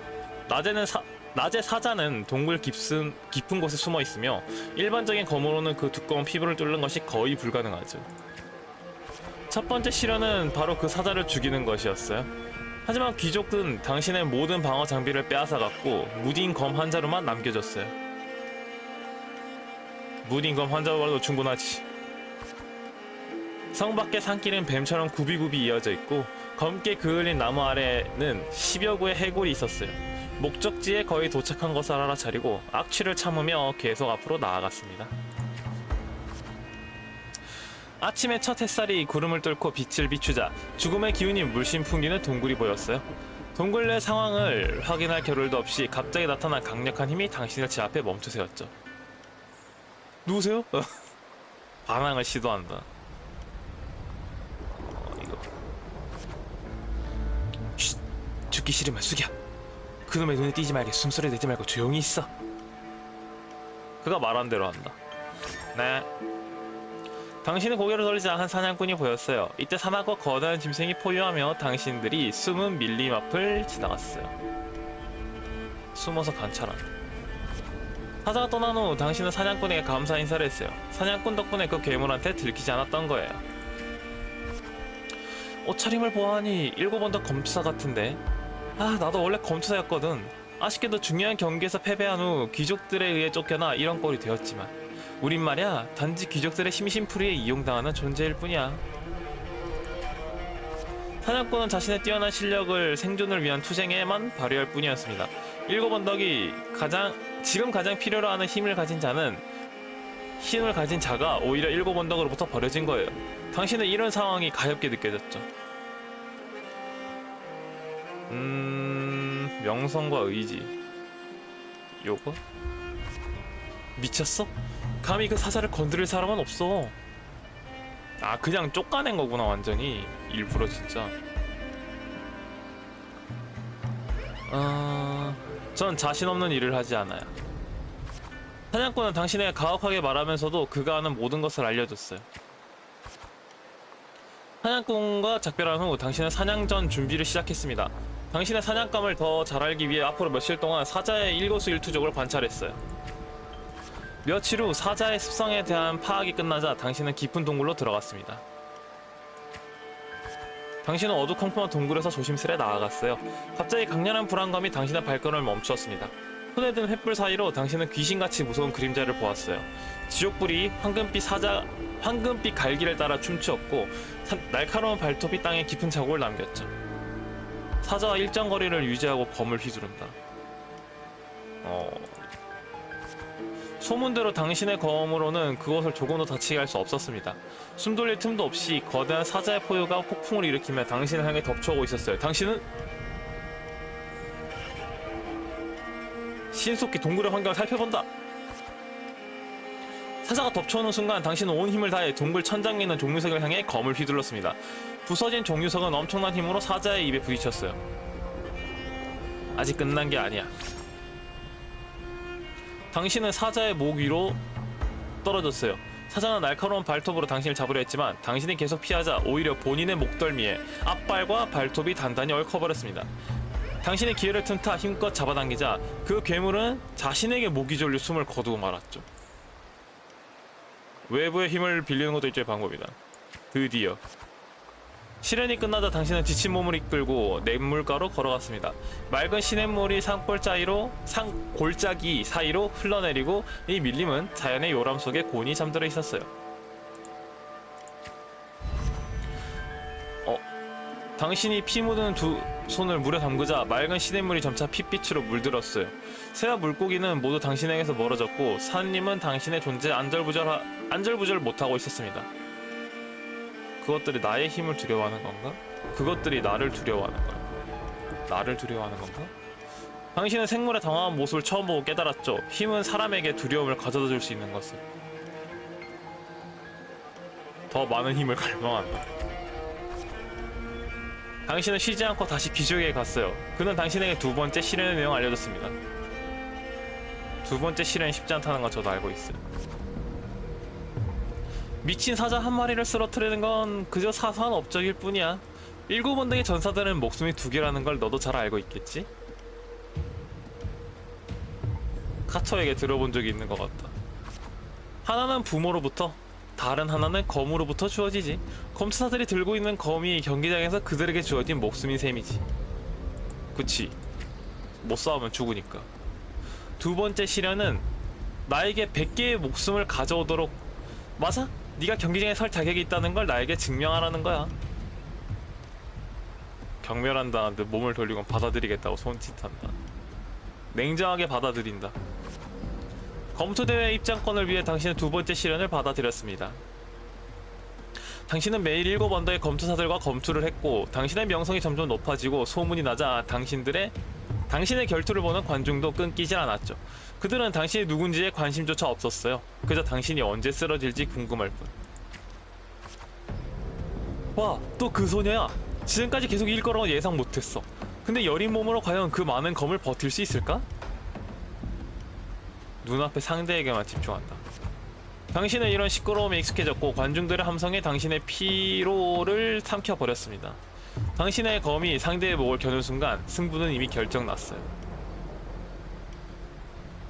낮에 사자는 동굴 깊은 곳에 숨어 있으며 일반적인 검으로는 그 두꺼운 피부를 뚫는 것이 거의 불가능하죠. 첫 번째 시련은 바로 그 사자를 죽이는 것이었어요. 하지만 귀족은 당신의 모든 방어 장비를 빼앗아갔고 무딘 검 한 자루만 남겨줬어요. 무딘 검 한 자루라도 충분하지. 성 밖의 산길은 뱀처럼 굽이굽이 이어져 있고 검게 그을린 나무 아래는 10여 구의 해골이 있었어요. 목적지에 거의 도착한 것을 알아차리고 악취를 참으며 계속 앞으로 나아갔습니다. 아침의 첫 햇살이 구름을 뚫고 빛을 비추자 죽음의 기운이 물씬 풍기는 동굴이 보였어요. 동굴 내 상황을 확인할 겨를도 없이 갑자기 나타난 강력한 힘이 당신을 제 앞에 멈춰세웠죠. 누구세요? 반항을 시도한다. 이거 쉿! 죽기 싫으면 숙여. 그놈의 눈에 띄지 말게. 숨소리 내지 말고 조용히 있어. 그가 말한 대로 한다. 네. 당신은 고개를 돌리자 한 사냥꾼이 보였어요. 이때 사나고 거대한 짐승이 포효하며 당신들이 숨은 밀림 앞을 지나갔어요. 숨어서 관찰한다. 사자가 떠난 후 당신은 사냥꾼에게 감사 인사를 했어요. 사냥꾼 덕분에 그 괴물한테 들키지 않았던 거예요. 옷차림을 보아하니 7번덕 검투사 같은데. 나도 원래 검투사였거든. 아쉽게도 중요한 경기에서 패배한 후 귀족들에 의해 쫓겨나 이런 꼴이 되었지만 우린 말이야 단지 귀족들의 심심풀이에 이용당하는 존재일 뿐이야. 사냥꾼은 자신의 뛰어난 실력을 생존을 위한 투쟁에만 발휘할 뿐이었습니다. 7번덕이 지금 가장 필요로 하는 힘을 가진 자가 오히려 7번덕으로부터 버려진 거예요. 당신은 이런 상황이 가엽게 느껴졌죠. 명성과 의지. 요거? 미쳤어? 감히 그 사자를 건드릴 사람은 없어. 그냥 쫓아낸 거구나 완전히. 일부러 진짜. 전 자신 없는 일을 하지 않아요. 사냥꾼은 당신에게 가혹하게 말하면서도 그가 아는 모든 것을 알려줬어요. 사냥꾼과 작별한 후 당신은 사냥 전 준비를 시작했습니다. 당신의 사냥감을 더 잘 알기 위해 앞으로 며칠 동안 사자의 일거수일투족을 관찰했어요. 며칠 후 사자의 습성에 대한 파악이 끝나자 당신은 깊은 동굴로 들어갔습니다. 당신은 어두컴컴한 동굴에서 조심스레 나아갔어요. 갑자기 강렬한 불안감이 당신의 발걸음을 멈추었습니다. 손에 든 횃불 사이로 당신은 귀신같이 무서운 그림자를 보았어요. 지옥불이 황금빛 갈기를 따라 춤추었고 날카로운 발톱이 땅에 깊은 자국을 남겼죠. 사자와 일정 거리를 유지하고 검을 휘두른다. 소문대로 당신의 검으로는 그것을 조금도 다치게 할 수 없었습니다. 숨돌릴 틈도 없이 거대한 사자의 포효가 폭풍을 일으키며 당신을 향해 덮쳐오고 있었어요. 당신은 신속히 동굴의 환경을 살펴본다. 사자가 덮쳐오는 순간 당신은 온 힘을 다해 동굴 천장에 있는 종류석을 향해 검을 휘둘렀습니다. 부서진 종류석은 엄청난 힘으로 사자의 입에 부딪혔어요. 아직 끝난 게 아니야. 당신은 사자의 목 위로 떨어졌어요. 사자는 날카로운 발톱으로 당신을 잡으려 했지만 당신이 계속 피하자 오히려 본인의 목덜미에 앞발과 발톱이 단단히 얽혀버렸습니다. 당신의 기회를 틈타 힘껏 잡아당기자 그 괴물은 자신에게 목이 졸려 숨을 거두고 말았죠. 외부의 힘을 빌리는 것도 일종의 방법이다. 드디어 시련이 끝나자 당신은 지친 몸을 이끌고 냇물가로 걸어갔습니다. 맑은 시냇물이 산골짜기 사이로 흘러내리고 이 밀림은 자연의 요람 속에 곤히 잠들어 있었어요. 당신이 피 묻은 두 손을 물에 담그자 맑은 시냇물이 점차 핏빛으로 물들었어요. 새와 물고기는 모두 당신에게서 멀어졌고 산림은 당신의 존재에 안절부절 못하고 있었습니다. 그것들이 나의 힘을 두려워하는 건가? 그것들이 나를 두려워하는 걸까? 나를 두려워하는 건가? 당신은 생물의 당황한 모습을 처음 보고 깨달았죠. 힘은 사람에게 두려움을 가져다 줄 수 있는 것을. 더 많은 힘을 갈망한다. 당신은 쉬지 않고 다시 귀족에게 갔어요. 그는 당신에게 두 번째 시련의 내용을 알려줬습니다. 두 번째 시련이 쉽지 않다는 건 저도 알고 있어요. 미친 사자 한 마리를 쓰러뜨리는 건 그저 사소한 업적일 뿐이야. 7번등의 전사들은 목숨이 2개라는 걸 너도 잘 알고 있겠지? 카토에게 들어본 적이 있는 것 같다. 하나는 부모로부터, 다른 하나는 검으로부터 주어지지. 검투사들이 들고 있는 검이 경기장에서 그들에게 주어진 목숨인 셈이지. 그치, 못 싸우면 죽으니까. 두 번째 시련은 나에게 100개의 목숨을 가져오도록. 맞아? 네가 경기장에 설 자격이 있다는 걸 나에게 증명하라는 거야. 경멸한다는데 몸을 돌리고 받아들이겠다고 손짓한다. 냉정하게 받아들인다. 검투대회 입장권을 위해 당신은 두 번째 시련을 받아들였습니다. 당신은 매일 7 언더의 검투사들과 검투를 했고 당신의 명성이 점점 높아지고 소문이 나자 당신의 결투를 보는 관중도 끊기질 않았죠. 그들은 당신이 누군지에 관심조차 없었어요. 그저 당신이 언제 쓰러질지 궁금할 뿐. 와, 또 그 소녀야. 지금까지 계속 이길 거라고 예상 못했어. 근데 여린 몸으로 과연 그 많은 검을 버틸 수 있을까? 눈앞의 상대에게만 집중한다. 당신은 이런 시끄러움에 익숙해졌고 관중들의 함성에 당신의 피로를 삼켜버렸습니다. 당신의 검이 상대의 목을 겨눈 순간 승부는 이미 결정났어요.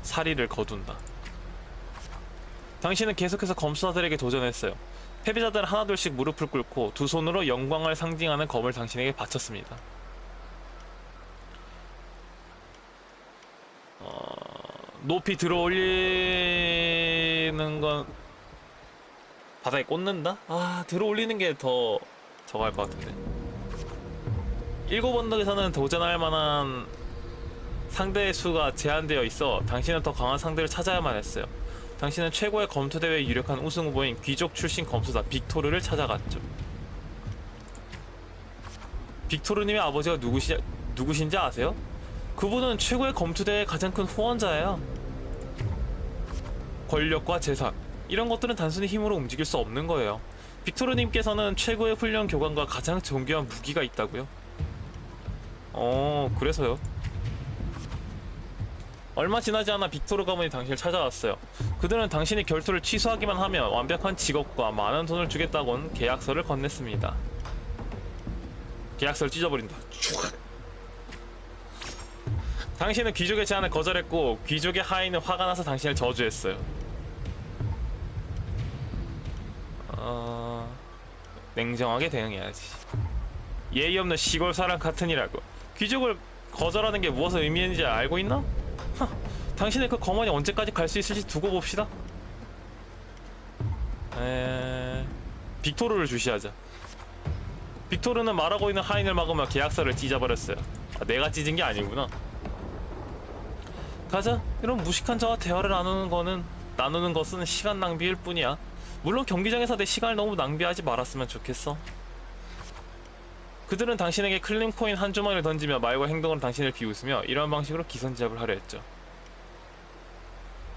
사리를 거둔다. 당신은 계속해서 검수사들에게 도전했어요. 패배자들은 하나둘씩 무릎을 꿇고 두 손으로 영광을 상징하는 검을 당신에게 바쳤습니다. 높이 들어올리는 건 바닥에 꽂는다? 들어올리는 게 더 저거 할 것 같은데. 7 언덕에서는 도전할 만한 상대의 수가 제한되어 있어 당신은 더 강한 상대를 찾아야만 했어요. 당신은 최고의 검투대회의 유력한 우승 후보인 귀족 출신 검수사 빅토르를 찾아갔죠. 빅토르님의 아버지가 누구신지 아세요? 그분은 최고의 검투대회의 가장 큰 후원자예요. 권력과 재산, 이런 것들은 단순히 힘으로 움직일 수 없는 거예요. 빅토르님께서는 최고의 훈련 교관과 가장 정교한 무기가 있다고요? 그래서요? 얼마 지나지 않아 빅토르 가문이 당신을 찾아왔어요. 그들은 당신이 결투를 취소하기만 하면 완벽한 직업과 많은 돈을 주겠다곤 계약서를 건넸습니다. 계약서를 찢어버린다. 당신은 귀족의 제안을 거절했고 귀족의 하인은 화가 나서 당신을 저주했어요. 냉정하게 대응해야지. 예의 없는 시골 사람 같으니라고. 귀족을 거절하는 게 무엇을 의미했는지 알고 있나? 당신의 그 검언이 언제까지 갈 수 있을지 두고 봅시다. 빅토르를 주시하자. 빅토르는 말하고 있는 하인을 막으며 계약서를 찢어버렸어요. 내가 찢은 게 아니구나. 가자. 이런 무식한 자와 대화를 나누는 것은 시간 낭비일 뿐이야. 물론 경기장에서 내 시간을 너무 낭비하지 말았으면 좋겠어. 그들은 당신에게 클림코인 한 주머니를 던지며 말과 행동으로 당신을 비웃으며 이런 방식으로 기선제압을 하려 했죠.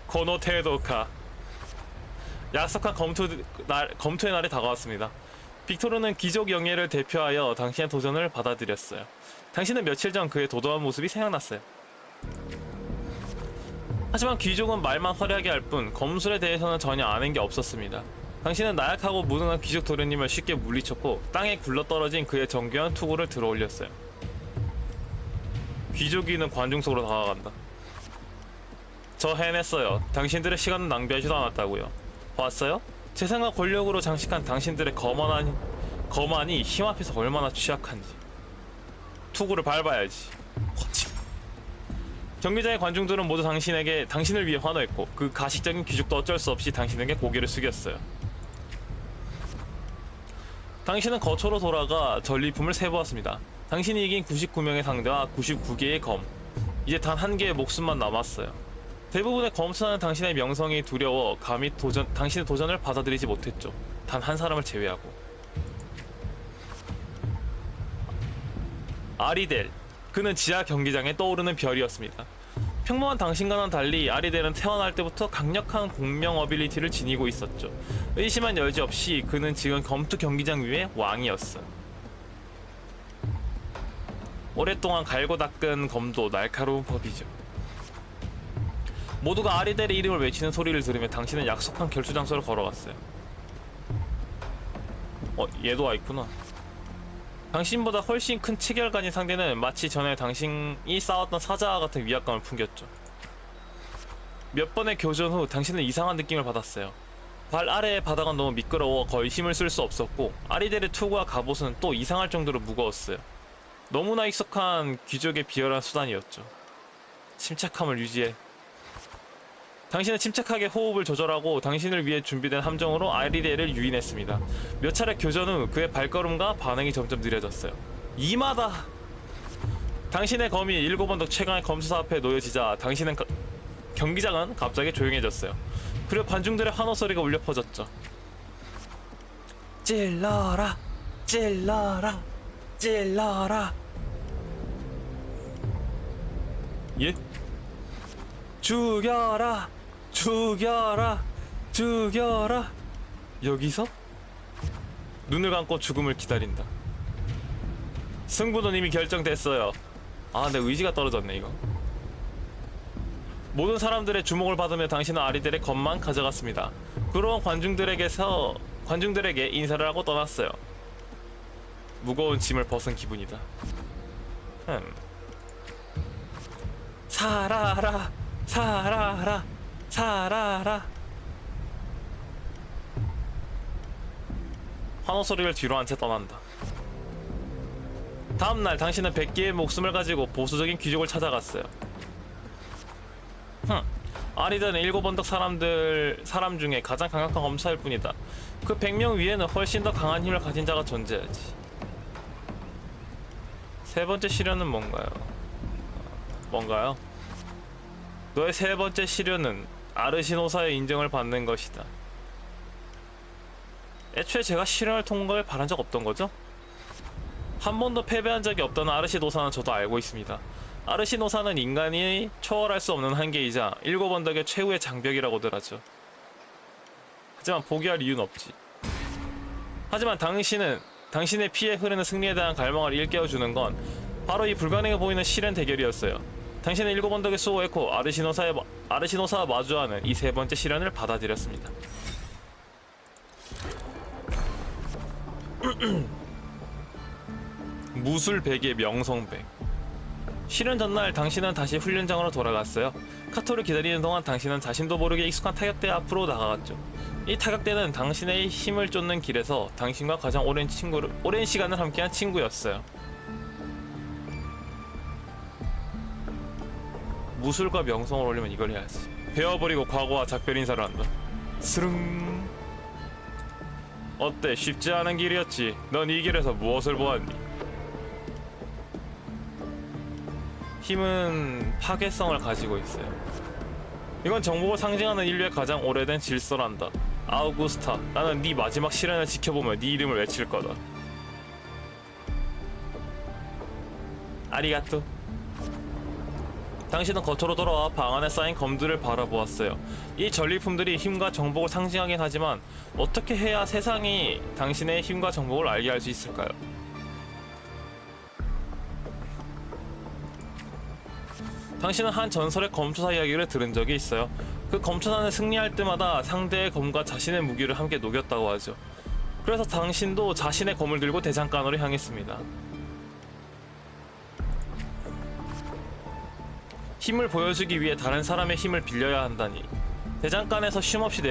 코노테도카. 약속한 검투의 날이 다가왔습니다. 빅토르는 귀족 영예를 대표하여 당신의 도전을 받아들였어요. 당신은 며칠 전 그의 도도한 모습이 생각났어요. 하지만 귀족은 말만 화려하게 할 뿐 검술에 대해서는 전혀 아는 게 없었습니다. 당신은 나약하고 무능한 귀족 도련님을 쉽게 물리쳤고 땅에 굴러떨어진 그의 정교한 투구를 들어올렸어요. 귀족이는 관중 속으로 다가간다. 저 해냈어요. 당신들의 시간은 낭비하지도 않았다고요. 봤어요? 재산과 권력으로 장식한 당신들의 거만이 힘 앞에서 얼마나 취약한지 투구를 밟아야지. 거침. 경기장의 관중들은 모두 당신을 위해 환호했고 그 가식적인 귀족도 어쩔 수 없이 당신에게 고개를 숙였어요. 당신은 거처로 돌아가 전리품을 세보았습니다. 당신이 이긴 99명의 상대와 99개의 검, 이제 단 한 개의 목숨만 남았어요. 대부분의 검수하는 당신의 명성이 두려워 감히 당신의 도전을 받아들이지 못했죠. 단 한 사람을 제외하고. 아리델, 그는 지하 경기장에 떠오르는 별이었습니다. 평범한 당신과는 달리 아리델은 태어날 때부터 강력한 공명 어빌리티를 지니고 있었죠. 의심한 여지 없이 그는 지금 검투 경기장 위의 왕이었어. 오랫동안 갈고 닦은 검도 날카로운 법이죠. 모두가 아리델의 이름을 외치는 소리를 들으며 당신은 약속한 결투 장소로 걸어갔어요. 얘도 와있구나. 당신보다 훨씬 큰 체결 가진 상대는 마치 전에 당신이 싸웠던 사자와 같은 위압감을 풍겼죠. 몇 번의 교전 후 당신은 이상한 느낌을 받았어요. 발 아래의 바닥은 너무 미끄러워 거의 힘을 쓸 수 없었고 아리델의 투구와 갑옷은 또 이상할 정도로 무거웠어요. 너무나 익숙한 귀족의 비열한 수단이었죠. 침착함을 유지해. 당신은 침착하게 호흡을 조절하고 당신을 위해 준비된 함정으로 아리델을 유인했습니다. 몇 차례 교전 후 그의 발걸음과 반응이 점점 느려졌어요. 이마다! 당신의 검이 7언덕 최강의 검수사 앞에 놓여지자 경기장은 갑자기 조용해졌어요. 그리고 관중들의 환호 소리가 울려 퍼졌죠. 찔러라! 찔러라! 찔러라! 예? 죽여라! 죽여라! 죽여라! 여기서? 눈을 감고 죽음을 기다린다. 승부는 이미 결정됐어요. 아, 내 의지가 떨어졌네 이거. 모든 사람들의 주목을 받으며 당신은 아리델의 검만 가져갔습니다. 그러한 관중들에게 인사를 하고 떠났어요. 무거운 짐을 벗은 기분이다. 살아라! 살아라! 살아라! 환호 소리를 뒤로 한 채 떠난다. 다음날 당신은 100개의 목숨을 가지고 보수적인 귀족을 찾아갔어요. 아리델은 7언덕 사람 중에 가장 강력한 검사일 뿐이다. 그 100명 위에는 훨씬 더 강한 힘을 가진 자가 존재하지. 세 번째 시련은 뭔가요? 너의 세 번째 시련은 아르시노사의 인정을 받는 것이다. 애초에 제가 시련을 통과를 바란 적 없던 거죠? 한 번도 패배한 적이 없다는 아르시노사는 저도 알고 있습니다. 아르시노사는 인간이 초월할 수 없는 한계이자 7언덕의 최후의 장벽이라고들 하죠. 하지만 포기할 이유는 없지. 하지만 당신의 피에 흐르는 승리에 대한 갈망을 일깨워주는 건 바로 이 불가능해 보이는 시련 대결이었어요. 당신은 7언덕의 수호했고 아르시노사와 마주하는 이 세 번째 시련을 받아들였습니다. 무술백의 명성백. 시련 전날 당신은 다시 훈련장으로 돌아갔어요. 카토를 기다리는 동안 당신은 자신도 모르게 익숙한 타격대 앞으로 나가갔죠. 이 타격대는 당신의 힘을 쫓는 길에서 당신과 가장 오랜 시간을 함께한 친구였어요. 무술과 명성을 올리면 이걸 해야지. 베어버리고 과거와 작별 인사를 한다. 스릉. 어때? 쉽지 않은 길이었지. 넌 이 길에서 무엇을 보았니? 힘은 파괴성을 가지고 있어요. 이건 정복을 상징하는 인류의 가장 오래된 질서란다. 아우구스타, 나는 네 마지막 시련을 지켜보며 네 이름을 외칠 거다. 아리가또. 당신은 거처로 돌아와 방 안에 쌓인 검들을 바라보았어요. 이 전리품들이 힘과 정복을 상징하긴 하지만 어떻게 해야 세상이 당신의 힘과 정복을 알게 할 수 있을까요? 당신은 한 전설의 검투사 이야기를 들은 적이 있어요. 그 검투사는 승리할 때마다 상대의 검과 자신의 무기를 함께 녹였다고 하죠. 그래서 당신도 자신의 검을 들고 대장간으로 향했습니다. 힘을 보여주기 위해 다른 사람의 힘을 빌려야 한다니. 대장간에서 쉼없이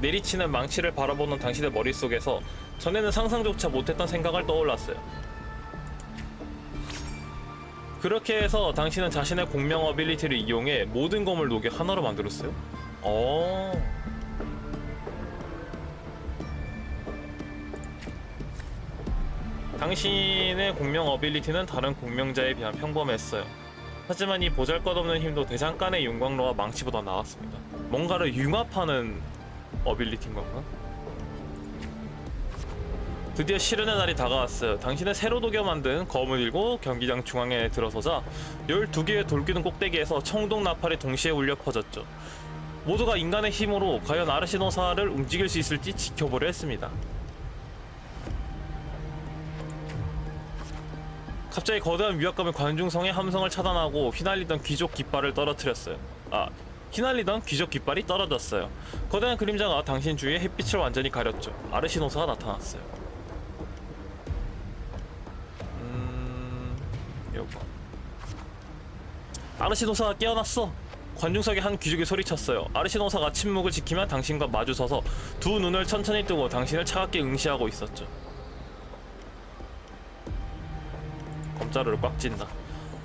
내리치는 망치를 바라보는 당신의 머릿속에서 전에는 상상조차 못했던 생각을 떠올랐어요. 그렇게 해서 당신은 자신의 공명 어빌리티를 이용해 모든 검을 녹여 하나로 만들었어요. 당신의 공명 어빌리티는 다른 공명자에 비해 평범했어요. 하지만 이 보잘것없는 힘도 대장간의 용광로와 망치보다 나았습니다. 뭔가를 융합하는 어빌리티인 건가? 드디어 실현의 날이 다가왔어요. 당신은 새로 녹여 만든 검을 들고 경기장 중앙에 들어서자 12개의 돌기둥 꼭대기에서 청동 나팔이 동시에 울려 퍼졌죠. 모두가 인간의 힘으로 과연 아르시노사를 움직일 수 있을지 지켜보려 했습니다. 갑자기 거대한 위압감이 관중성의 함성을 차단하고 휘날리던 귀족 깃발을 떨어뜨렸어요. 휘날리던 귀족 깃발이 떨어졌어요. 거대한 그림자가 당신 주위에 햇빛을 완전히 가렸죠. 아르시노사가 나타났어요. 요거. 아르시노사가 깨어났어! 관중석의 한 귀족이 소리쳤어요. 아르시노사가 침묵을 지키며 당신과 마주서서 두 눈을 천천히 뜨고 당신을 차갑게 응시하고 있었죠. 검자루를 꽉 찐다.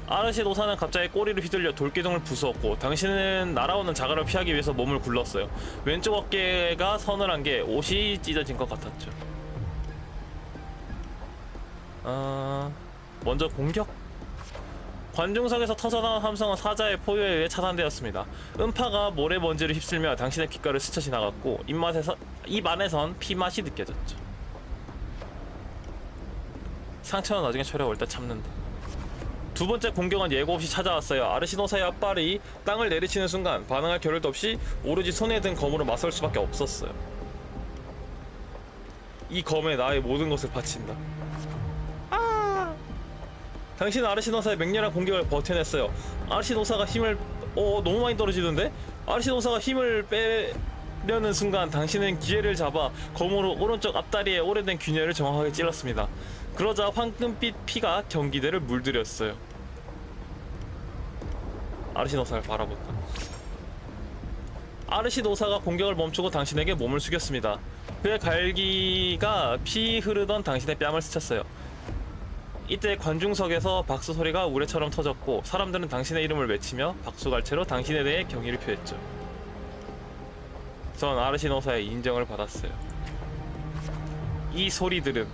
아르시노사는 갑자기 꼬리를 휘둘려 돌기둥을 부수었고 당신은 날아오는 자갈을 피하기 위해서 몸을 굴렀어요. 왼쪽 어깨가 서늘한 게 옷이 찢어진 것 같았죠. 먼저 공격? 관중석에서 터져나온 함성은 사자의 포효에 의해 차단되었습니다. 음파가 모래먼지를 휩쓸며 당신의 귓가를 스쳐 지나갔고 입 안에선 피맛이 느껴졌죠. 상처는 나중에 처리하고 일단 참는다. 두 번째 공격은 예고 없이 찾아왔어요. 아르시노사의 앞발이 땅을 내리치는 순간 반응할 겨를도 없이 오로지 손에 든 검으로 맞설 수밖에 없었어요. 이 검에 나의 모든 것을 바친다. 당신은 아르시노사의 맹렬한 공격을 버텨냈어요. 아르시노사가 힘을 너무 많이 떨어지는데? 아르시노사가 힘을 빼려는 순간 당신은 기회를 잡아 검으로 오른쪽 앞다리에 오래된 균열을 정확하게 찔렀습니다. 그러자 황금빛 피가 경기대를 물들였어요. 아르시노사를 바라본다. 아르시노사가 공격을 멈추고 당신에게 몸을 숙였습니다. 그의 갈기가 피 흐르던 당신의 뺨을 스쳤어요. 이때 관중석에서 박수 소리가 우레처럼 터졌고 사람들은 당신의 이름을 외치며 박수갈채로 당신에 대해 경의를 표했죠. 전 아르시노사의 인정을 받았어요. 이 소리들은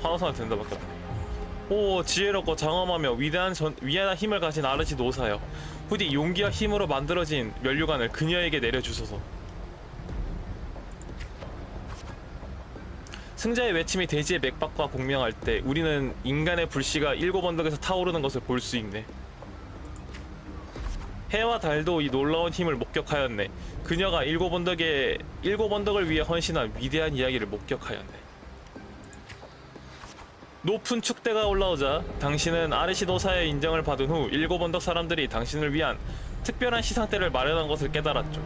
환호성을 듣는다 밖에 없네. 지혜롭고 장엄하며 위대한 힘을 가진 아르시노사여, 부디 용기와 힘으로 만들어진 면류관을 그녀에게 내려주소서. 승자의 외침이 대지의 맥박과 공명할 때 우리는 인간의 불씨가 7언덕에서 타오르는 것을 볼 수 있네. 해와 달도 이 놀라운 힘을 목격하였네. 그녀가 7언덕을 위해 헌신한 위대한 이야기를 목격하였네. 높은 축대가 올라오자 당신은 아르시노사의 인정을 받은 후 7언덕 사람들이 당신을 위한 특별한 시상대를 마련한 것을 깨달았죠.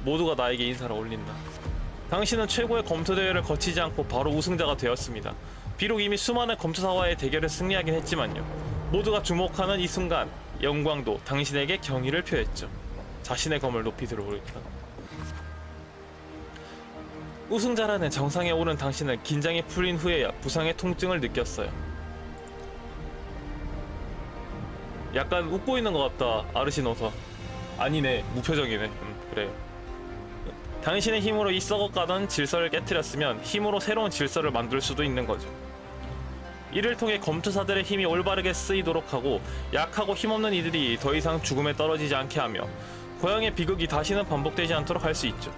모두가 나에게 인사를 올린다. 당신은 최고의 검투대회를 거치지 않고 바로 우승자가 되었습니다. 비록 이미 수많은 검투사와의 대결을 승리하긴 했지만요. 모두가 주목하는 이 순간 영광도 당신에게 경의를 표했죠. 자신의 검을 높이 들어올린다. 우승자라는 정상에 오른 당신은 긴장이 풀린 후에야 부상의 통증을 느꼈어요. 약간 웃고 있는 것 같다, 아르시노사. 아니네, 무표정이네. 그래. 당신의 힘으로 이 썩어가던 질서를 깨뜨렸으면 힘으로 새로운 질서를 만들 수도 있는 거죠. 이를 통해 검투사들의 힘이 올바르게 쓰이도록 하고 약하고 힘없는 이들이 더 이상 죽음에 떨어지지 않게 하며 고향의 비극이 다시는 반복되지 않도록 할 수 있죠.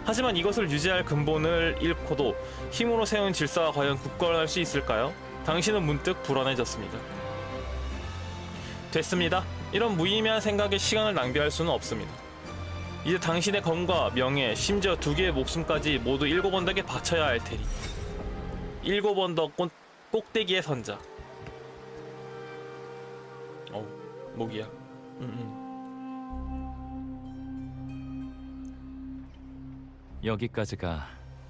하지만 이것을 유지할 근본을 잃고도 힘으로 세운 질서가 과연 굳건할 수 있을까요? 당신은 문득 불안해졌습니다. 됐습니다. 이런 무의미한 생각에 시간을 낭비할 수는 없습니다. 이제 당신의 검과 명예, 심지어 2개의 목숨까지 모두 7언덕에 바쳐야 할 테니 7언덕 꼭대기의 선자. 목이야. 여기까지가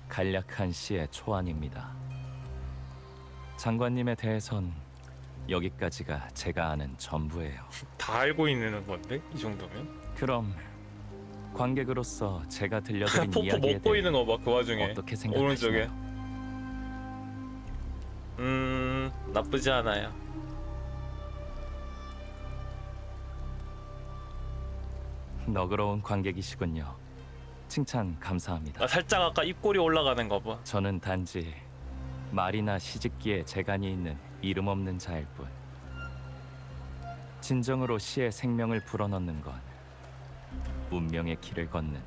간략한 시의 초안입니다. 장관님에 대해선 여기까지가 제가 아는 전부예요. 다 알고 있는 건데 이 정도면. 그럼 관객으로서 제가 들려드린 포포 이야기에 먹고 대해 있는 거 봐 그 와중에. 어떻게 오른쪽에. 생각하시나요? 나쁘지 않아요. 너그러운 관객이시군요. 칭찬 감사합니다. 살짝 아까 입꼬리 올라가는 거 봐. 저는 단지 말이나 시집기에 재간이 있는 이름 없는 자일 뿐. 진정으로 시에 생명을 불어넣는 건 운명의 길을 걷는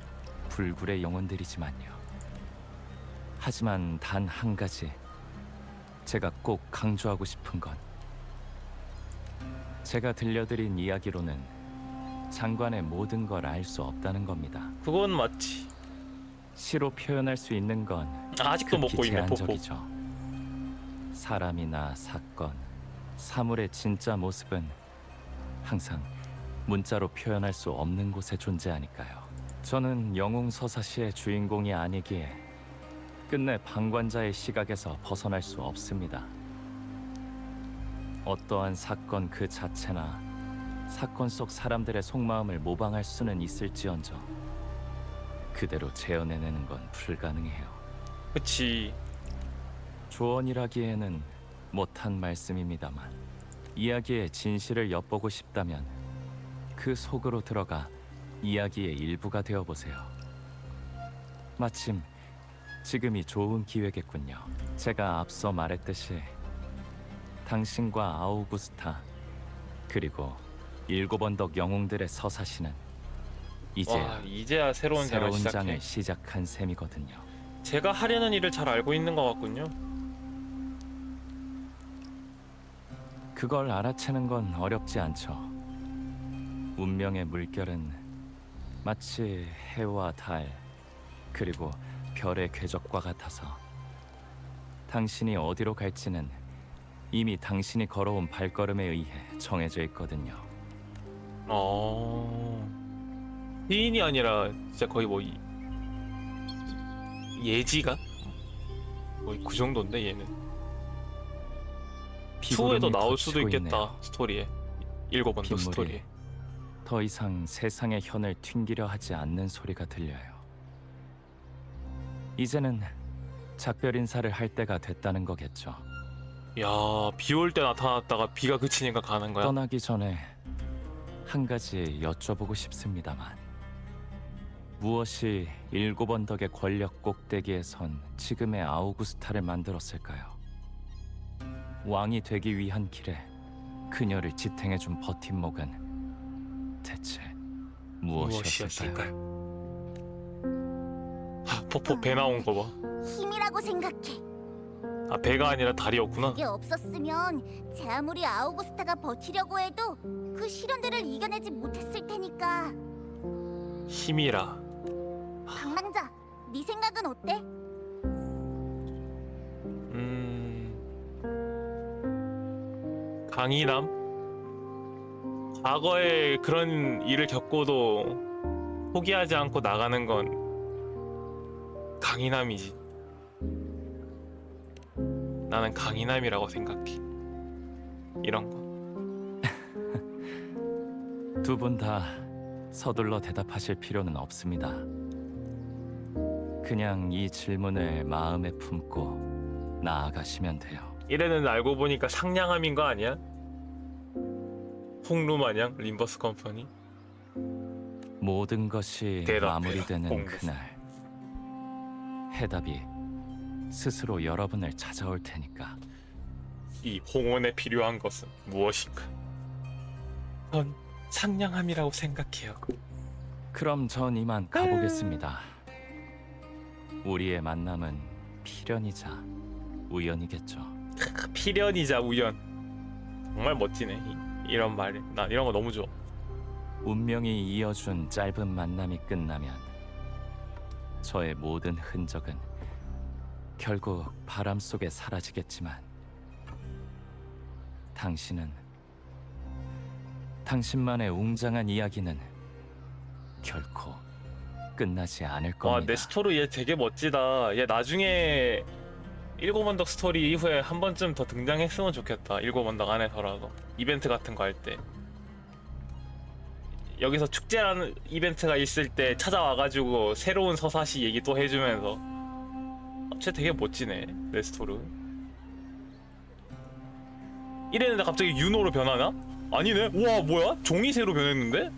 불굴의 영혼들이지만요. 하지만 단 한 가지 제가 꼭 강조하고 싶은 건 제가 들려드린 이야기로는 장관의 모든 걸 알 수 없다는 겁니다. 그건 맞지. 시로 표현할 수 있는 건 아직도 극히 먹고 있네 포포. 제한적이죠. 사람이나 사건, 사물의 진짜 모습은 항상 문자로 표현할 수 없는 곳에 존재하니까요. 저는 영웅서사시의 주인공이 아니기에 끝내 방관자의 시각에서 벗어날 수 없습니다. 어떠한 사건 그 자체나 사건 속 사람들의 속마음을 모방할 수는 있을지언정 그대로 재현해내는 건 불가능해요. 그치. 조언이라기에는 못한 말씀입니다만 이야기의 진실을 엿보고 싶다면 그 속으로 들어가 이야기의 일부가 되어보세요. 마침 지금이 좋은 기회겠군요. 제가 앞서 말했듯이 당신과 아우구스타 그리고 일곱 언덕 영웅들의 서사시는 와 이제야 새로운 장을 시작해. 장을 시작한 셈이거든요. 제가 하려는 일을 잘 알고 있는 것 같군요. 그걸 알아채는 건 어렵지 않죠. 운명의 물결은 마치 해와 달 그리고 별의 궤적과 같아서 당신이 어디로 갈지는 이미 당신이 걸어온 발걸음에 의해 정해져 있거든요. 시인이 아니라 진짜 거의 뭐 예지가? 거의 그 정도인데 얘는. 비구름이 2에도 나올 수도 걷히고 있겠다. 있네요. 스토리에. 7번도 빗물이 스토리에. 더 이상 세상의 현을 튕기려 하지 않는 소리가 들려요. 이제는 작별 인사를 할 때가 됐다는 거겠죠. 야, 비 올 때 나타났다가 비가 그치니까 가는 거야? 떠나기 전에 한 가지 여쭤보고 싶습니다만 무엇이 일곱 언덕의 권력 꼭대기에 선 지금의 아우구스타를 만들었을까요? 왕이 되기 위한 길에 그녀를 지탱해준 버팀목은 대체 무엇이었을까요? 포포 배 나온 거 봐. 힘이라고 생각해. 아, 배가 아니라 다리였구나. 이게 없었으면 제 아무리 아우구스타가 버티려고 해도 그 시련들을 이겨내지 못했을 테니까. 힘이라. 방랑자, 네 생각은 어때? 강인함? 과거에 그런 일을 겪고도 포기하지 않고 나가는 건 강인함이지. 나는 강인함이라고 생각해. 이런 거. 두 분 다 서둘러 대답하실 필요는 없습니다. 그냥 이 질문을 마음에 품고 나아가시면 돼요. 이래는 알고 보니까 상냥함인 거 아니야? 홍루 마냥 림버스 컴퍼니? 모든 것이 대답해라, 마무리되는 공부. 그날 해답이 스스로 여러분을 찾아올 테니까. 이 홍원에 필요한 것은 무엇인가? 전 상냥함이라고 생각해요. 그럼 전 이만 가보겠습니다. 우리의 만남은 필연이자 우연이겠죠. 필연이자 우연. 정말 멋지네. 이런 말이. 나 이런 거 너무 좋아. 운명이 이어준 짧은 만남이 끝나면 저의 모든 흔적은 결국 바람 속에 사라지겠지만 당신만의 웅장한 이야기는 결코 끝나지 않을 와, 겁니다. 내 스토리 얘 되게 멋지다. 얘 나중에 일곱 원덕 스토리 이후에 한 번쯤 더 등장했으면 좋겠다. 일곱 원덕 안에서라도 이벤트 같은 거 할 때. 여기서 축제라는 이벤트가 있을 때 찾아와가지고 새로운 서사시 얘기 또 해주면서 쟤 되게 멋지네 레스토르. 이랬는데 갑자기 윤호로 변하나? 아니네? 우와 뭐야? 종이 새로 변했는데?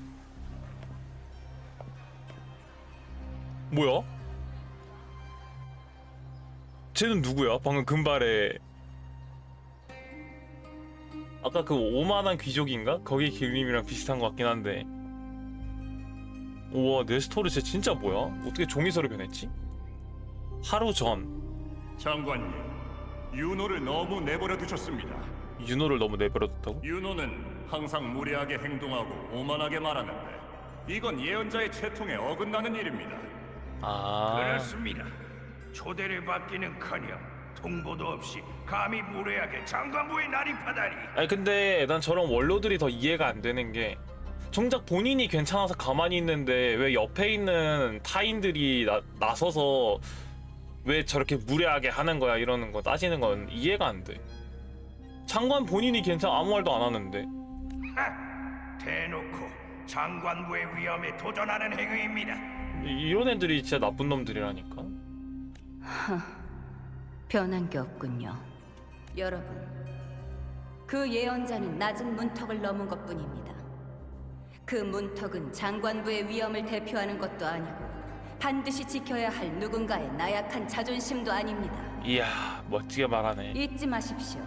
뭐야? 쟤는 누구야? 방금 금발에 아까 그 오만한 귀족인가? 거기 그림이랑 비슷한 것 같긴 한데. 우와 네스토르 쟤 진짜 뭐야? 어떻게 종이새로 변했지? 하루 전 장관님, 윤호를 너무 내버려 두셨습니다. 윤호를 너무 내버려뒀다고? 윤호는 항상 무례하게 행동하고 오만하게 말하는데 이건 예언자의 채통에 어긋나는 일입니다. 아 그렇습니다. 초대를 받기는커녕 통보도 없이 감히 무례하게 장관부에 난입하다니. 아니 근데 난 저런 원로들이 더 이해가 안 되는 게 정작 본인이 괜찮아서 가만히 있는데 왜 옆에 있는 타인들이 나서서 왜 저렇게 무례하게 하는 거야 이러는 거 따지는 건 이해가 안 돼. 장관 본인이 아무 말도 안 하는데. 하! 대놓고 장관부의 위험에 도전하는 행위입니다. 이런 애들이 진짜 나쁜 놈들이라니까. 변한 게 없군요. 여러분, 그 예언자는 낮은 문턱을 넘은 것뿐입니다. 그 문턱은 장관부의 위엄을 대표하는 것도 아니고 반드시 지켜야 할 누군가의 나약한 자존심도 아닙니다. 이야 멋지게 말하네. 잊지 마십시오.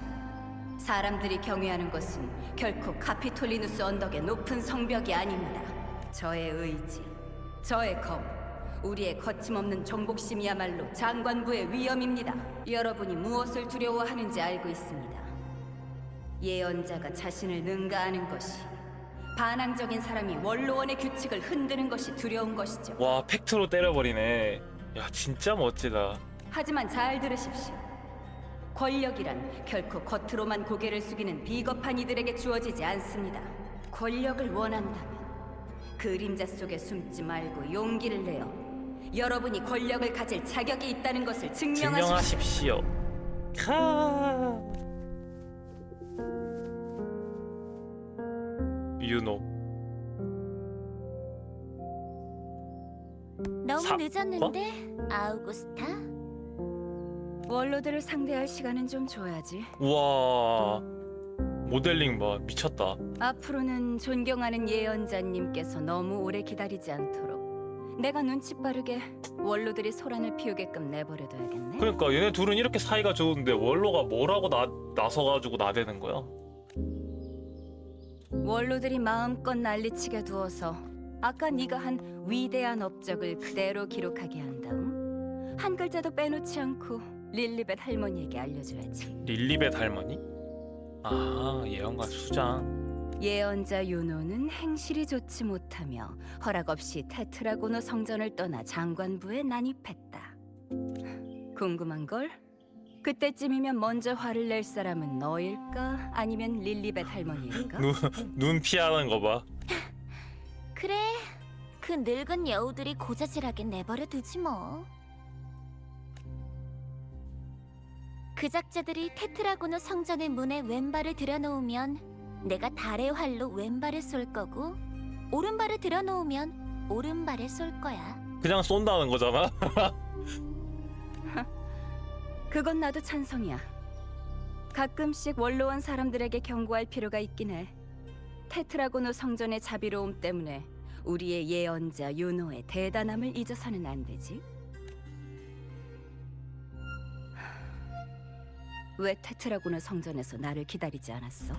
사람들이 경외하는 것은 결코 카피톨리누스 언덕의 높은 성벽이 아닙니다. 저의 의지, 저의 검, 우리의 거침없는 정복심이야말로 장관부의 위엄입니다. 여러분이 무엇을 두려워하는지 알고 있습니다. 예언자가 자신을 능가하는 것이, 반항적인 사람이 원로원의 규칙을 흔드는 것이 두려운 것이죠. 와 팩트로 때려버리네. 야 진짜 멋지다. 하지만 잘 들으십시오. 권력이란 결코 겉으로만 고개를 숙이는 비겁한 이들에게 주어지지 않습니다. 권력을 원한다면 그림자 속에 숨지 말고 용기를 내어 여러분이 권력을 가질 자격이 있다는 것을 증명하십시오. 카 윤호. 너무 사- 늦었는데, 아우구스타? 원로들을 상대할 시간은 좀 줘야지. 우와 모델링 봐 미쳤다. 앞으로는 존경하는 예언자님께서 너무 오래 기다리지 않도록 내가 눈치 빠르게 원로들이 소란을 피우게끔 내버려둬야겠네. 그러니까 얘네 둘은 이렇게 사이가 좋은데 원로가 뭐라고 나서가지고 나대는 거야? 원로들이 마음껏 난리치게 두어서 아까 네가 한 위대한 업적을 그대로 기록하게 한 다음 한 글자도 빼놓지 않고 릴리벳 할머니에게 알려줘야지. 릴리벳 할머니? 아 예언가 수장. 예언자 윤호는 행실이 좋지 못하며 허락 없이 테트라고노 성전을 떠나 장관부에 난입했다. 궁금한 걸? 그때쯤이면 먼저 화를 낼 사람은 너일까? 아니면 릴리벳 할머니일까? 눈 피하는 거 봐. 그래, 그 늙은 여우들이 고자질하게 내버려 두지 뭐. 그 작자들이 테트라고노 성전의 문에 왼발을 들여놓으면 내가 달의 활로 왼발을 쏠 거고, 오른발을 들여놓으면 오른발을 쏠 거야. 그냥 쏜다는 거잖아. 그건 나도 찬성이야. 가끔씩 원로원 사람들에게 경고할 필요가 있긴 해. 테트라고노 성전의 자비로움 때문에 우리의 예언자 윤호의 대단함을 잊어서는 안 되지. 왜 테트라고노 성전에서 나를 기다리지 않았어?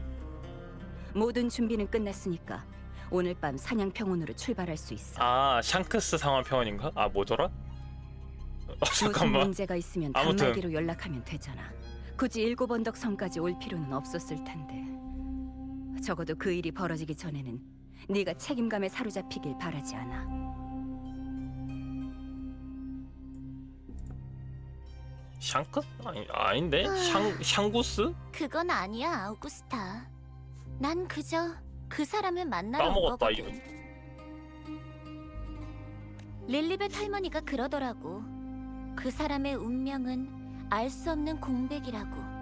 모든 준비는 끝났으니까 오늘 밤 사냥평원으로 출발할 수 있어. 아 샹크스 상황평원인가? 아 뭐더라? 무슨 잠깐만. 문제가 있으면 아무튼. 단말기로 연락하면 되잖아. 굳이 일곱 언덕 성까지 올 필요는 없었을 텐데. 적어도 그 일이 벌어지기 전에는 네가 책임감에 사로잡히길 바라지 않아. 샹크? 아닌데? 샹구스? 그건 아니야, 아우구스타. 난 그저 그 사람을 만나러 온 까먹었다 거거든. 이거. 릴리벳 할머니가 그러더라고. 그 사람의 운명은 알 수 없는 공백이라고.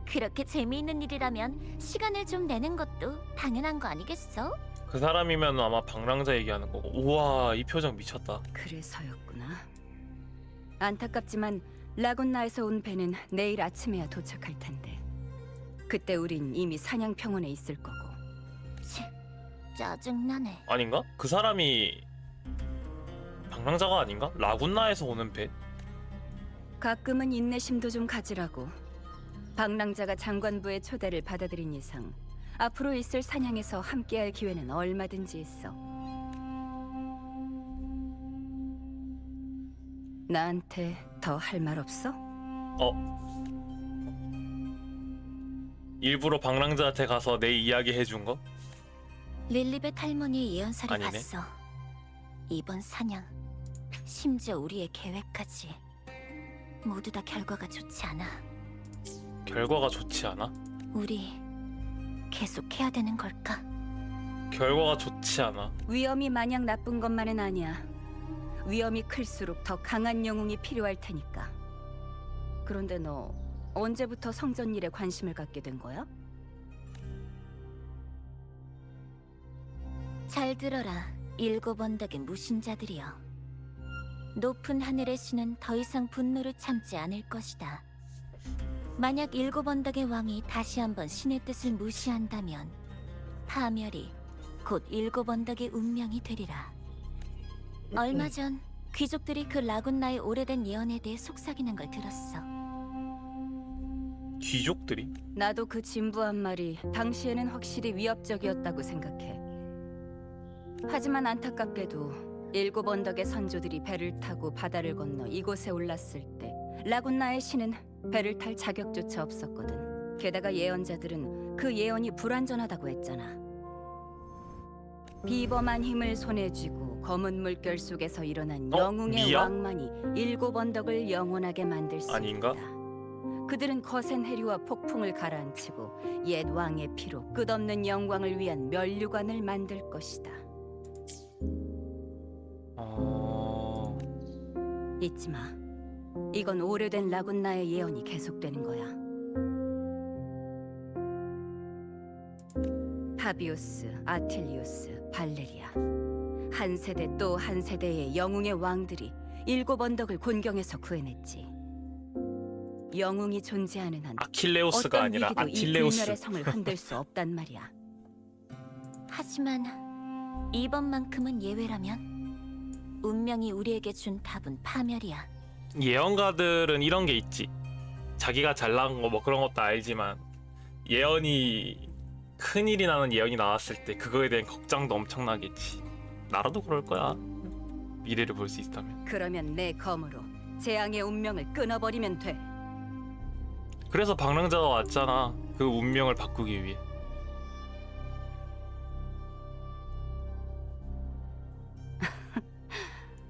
그렇게 재미있는 일이라면 시간을 좀 내는 것도 당연한 거 아니겠어? 그 사람이면 아마 방랑자 얘기하는 거고. 우와, 이 표정 미쳤다. 그래서였구나. 안타깝지만 라군나에서 온 배는 내일 아침에야 도착할 텐데 그때 우린 이미 사냥 평원에 있을 거고. 치, 짜증나네. 아닌가? 그 사람이 방랑자가 아닌가? 라군나에서 오는 배? 가끔은 인내심도 좀 가지라고. 방랑자가 장관부의 초대를 받아들인 이상 앞으로 있을 사냥에서 함께할 기회는 얼마든지 있어. 나한테 더 할 말 없어? 일부러 방랑자한테 가서 내 이야기 해준 거? 릴리벳 할머니의 예언서를 아니네. 봤어. 이번 사냥, 심지어 우리의 계획까지 모두 다 결과가 좋지 않아. 결과가 좋지 않아? 우리 계속 해야 되는 걸까? 결과가 좋지 않아. 위험이 마냥 나쁜 것만은 아니야. 위험이 클수록 더 강한 영웅이 필요할 테니까. 그런데 너 언제부터 성전 일에 관심을 갖게 된 거야? 잘 들어라, 일곱 언덕의 무신자들이여. 높은 하늘의 신은 더 이상 분노를 참지 않을 것이다. 만약 일곱 언덕의 왕이 다시 한번 신의 뜻을 무시한다면 파멸이 곧 일곱 언덕의 운명이 되리라. 얼마 전 귀족들이 그 라군나의 오래된 예언에 대해 속삭이는 걸 들었어. 귀족들이? 나도 그 진부한 말이 당시에는 확실히 위협적이었다고 생각해. 하지만 안타깝게도 일곱 언덕의 선조들이 배를 타고 바다를 건너 이곳에 올랐을 때 라군나의 신은 배를 탈 자격조차 없었거든. 게다가 예언자들은 그 예언이 불완전하다고 했잖아. 비범한 힘을 손에 쥐고 검은 물결 속에서 일어난 영웅의 미야? 왕만이 일곱 언덕을 영원하게 만들 수 아닌가? 있다. 그들은 거센 해류와 폭풍을 가라앉히고 옛 왕의 피로 끝없는 영광을 위한 면류관을 만들 것이다. 잊지 마. 이건 오래된 라군나의 예언이 계속되는 거야. 파비우스, 아틸리우스, 발레리아. 한 세대 또 한 세대의 영웅의 왕들이 일곱 언덕을 곤경에서 구해냈지. 영웅이 존재하는 한 아킬레우스가 어떤 아니라 위기도 이 아틸레우스. 불멸의 성을 흔들 수 없단 말이야. 하지만 이번만큼은 예외라면 운명이 우리에게 준 답은 파멸이야. 예언가들은 이런 게 있지. 자기가 잘난 거 뭐 그런 것도 알지만 예언이 큰일이 나는 예언이 나왔을 때 그거에 대한 걱정도 엄청나겠지. 나라도 그럴 거야. 미래를 볼 수 있다면. 그러면 내 검으로 재앙의 운명을 끊어버리면 돼. 그래서 방랑자가 왔잖아. 그 운명을 바꾸기 위해.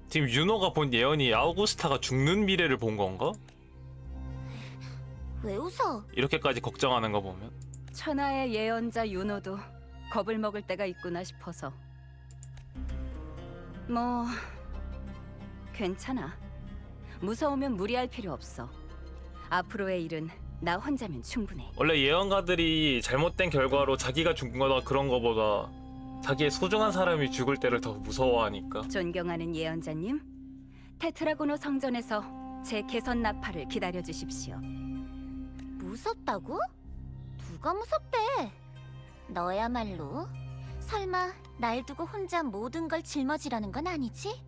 지금 윤호가 본 예언이 아우구스타가 죽는 미래를 본 건가? 왜 웃어? 이렇게까지 걱정하는 거 보면. 천하의 예언자 윤호도 겁을 먹을 때가 있구나 싶어서. 뭐 괜찮아. 무서우면 무리할 필요 없어. 앞으로의 일은 나 혼자면 충분해. 원래 예언가들이 잘못된 결과로 자기가 죽은 거나 그런 거보다 자기의 소중한 사람이 죽을 때를 더 무서워하니까. 존경하는 예언자님, 테트라고노 성전에서 제 개선 나팔을 기다려 주십시오. 무섭다고? 누가 무섭대? 너야말로. 설마 날 두고 혼자 모든 걸 짊어지라는 건 아니지?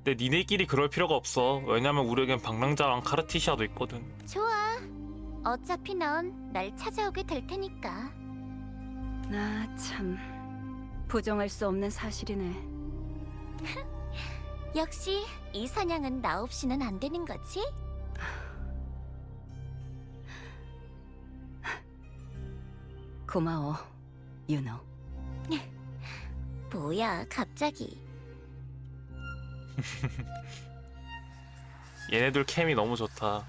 근데 니네끼리 그럴 필요가 없어. 왜냐면 우리에겐 방랑자랑 카르티시아도 있거든. 좋아. 어차피 넌 날 찾아오게 될 테니까. 나 참 부정할 수 없는 사실이네. 역시 이 사냥은 나 없이는 안 되는 거지? 고마워, 윤호. 뭐야, 갑자기. 얘네들 캠이 너무 좋다.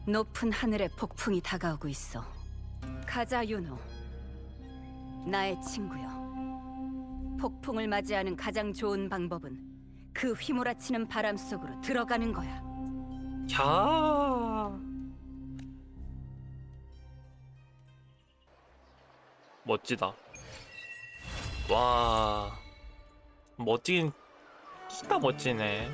높은 하늘에 폭풍이 다가오고 있어. 가자, 윤호. 나의 친구여. 폭풍을 맞이하는 가장 좋은 방법은 그 휘몰아치는 바람 속으로 들어가는 거야. 야 멋지다. 와 멋지긴 진짜 멋지네.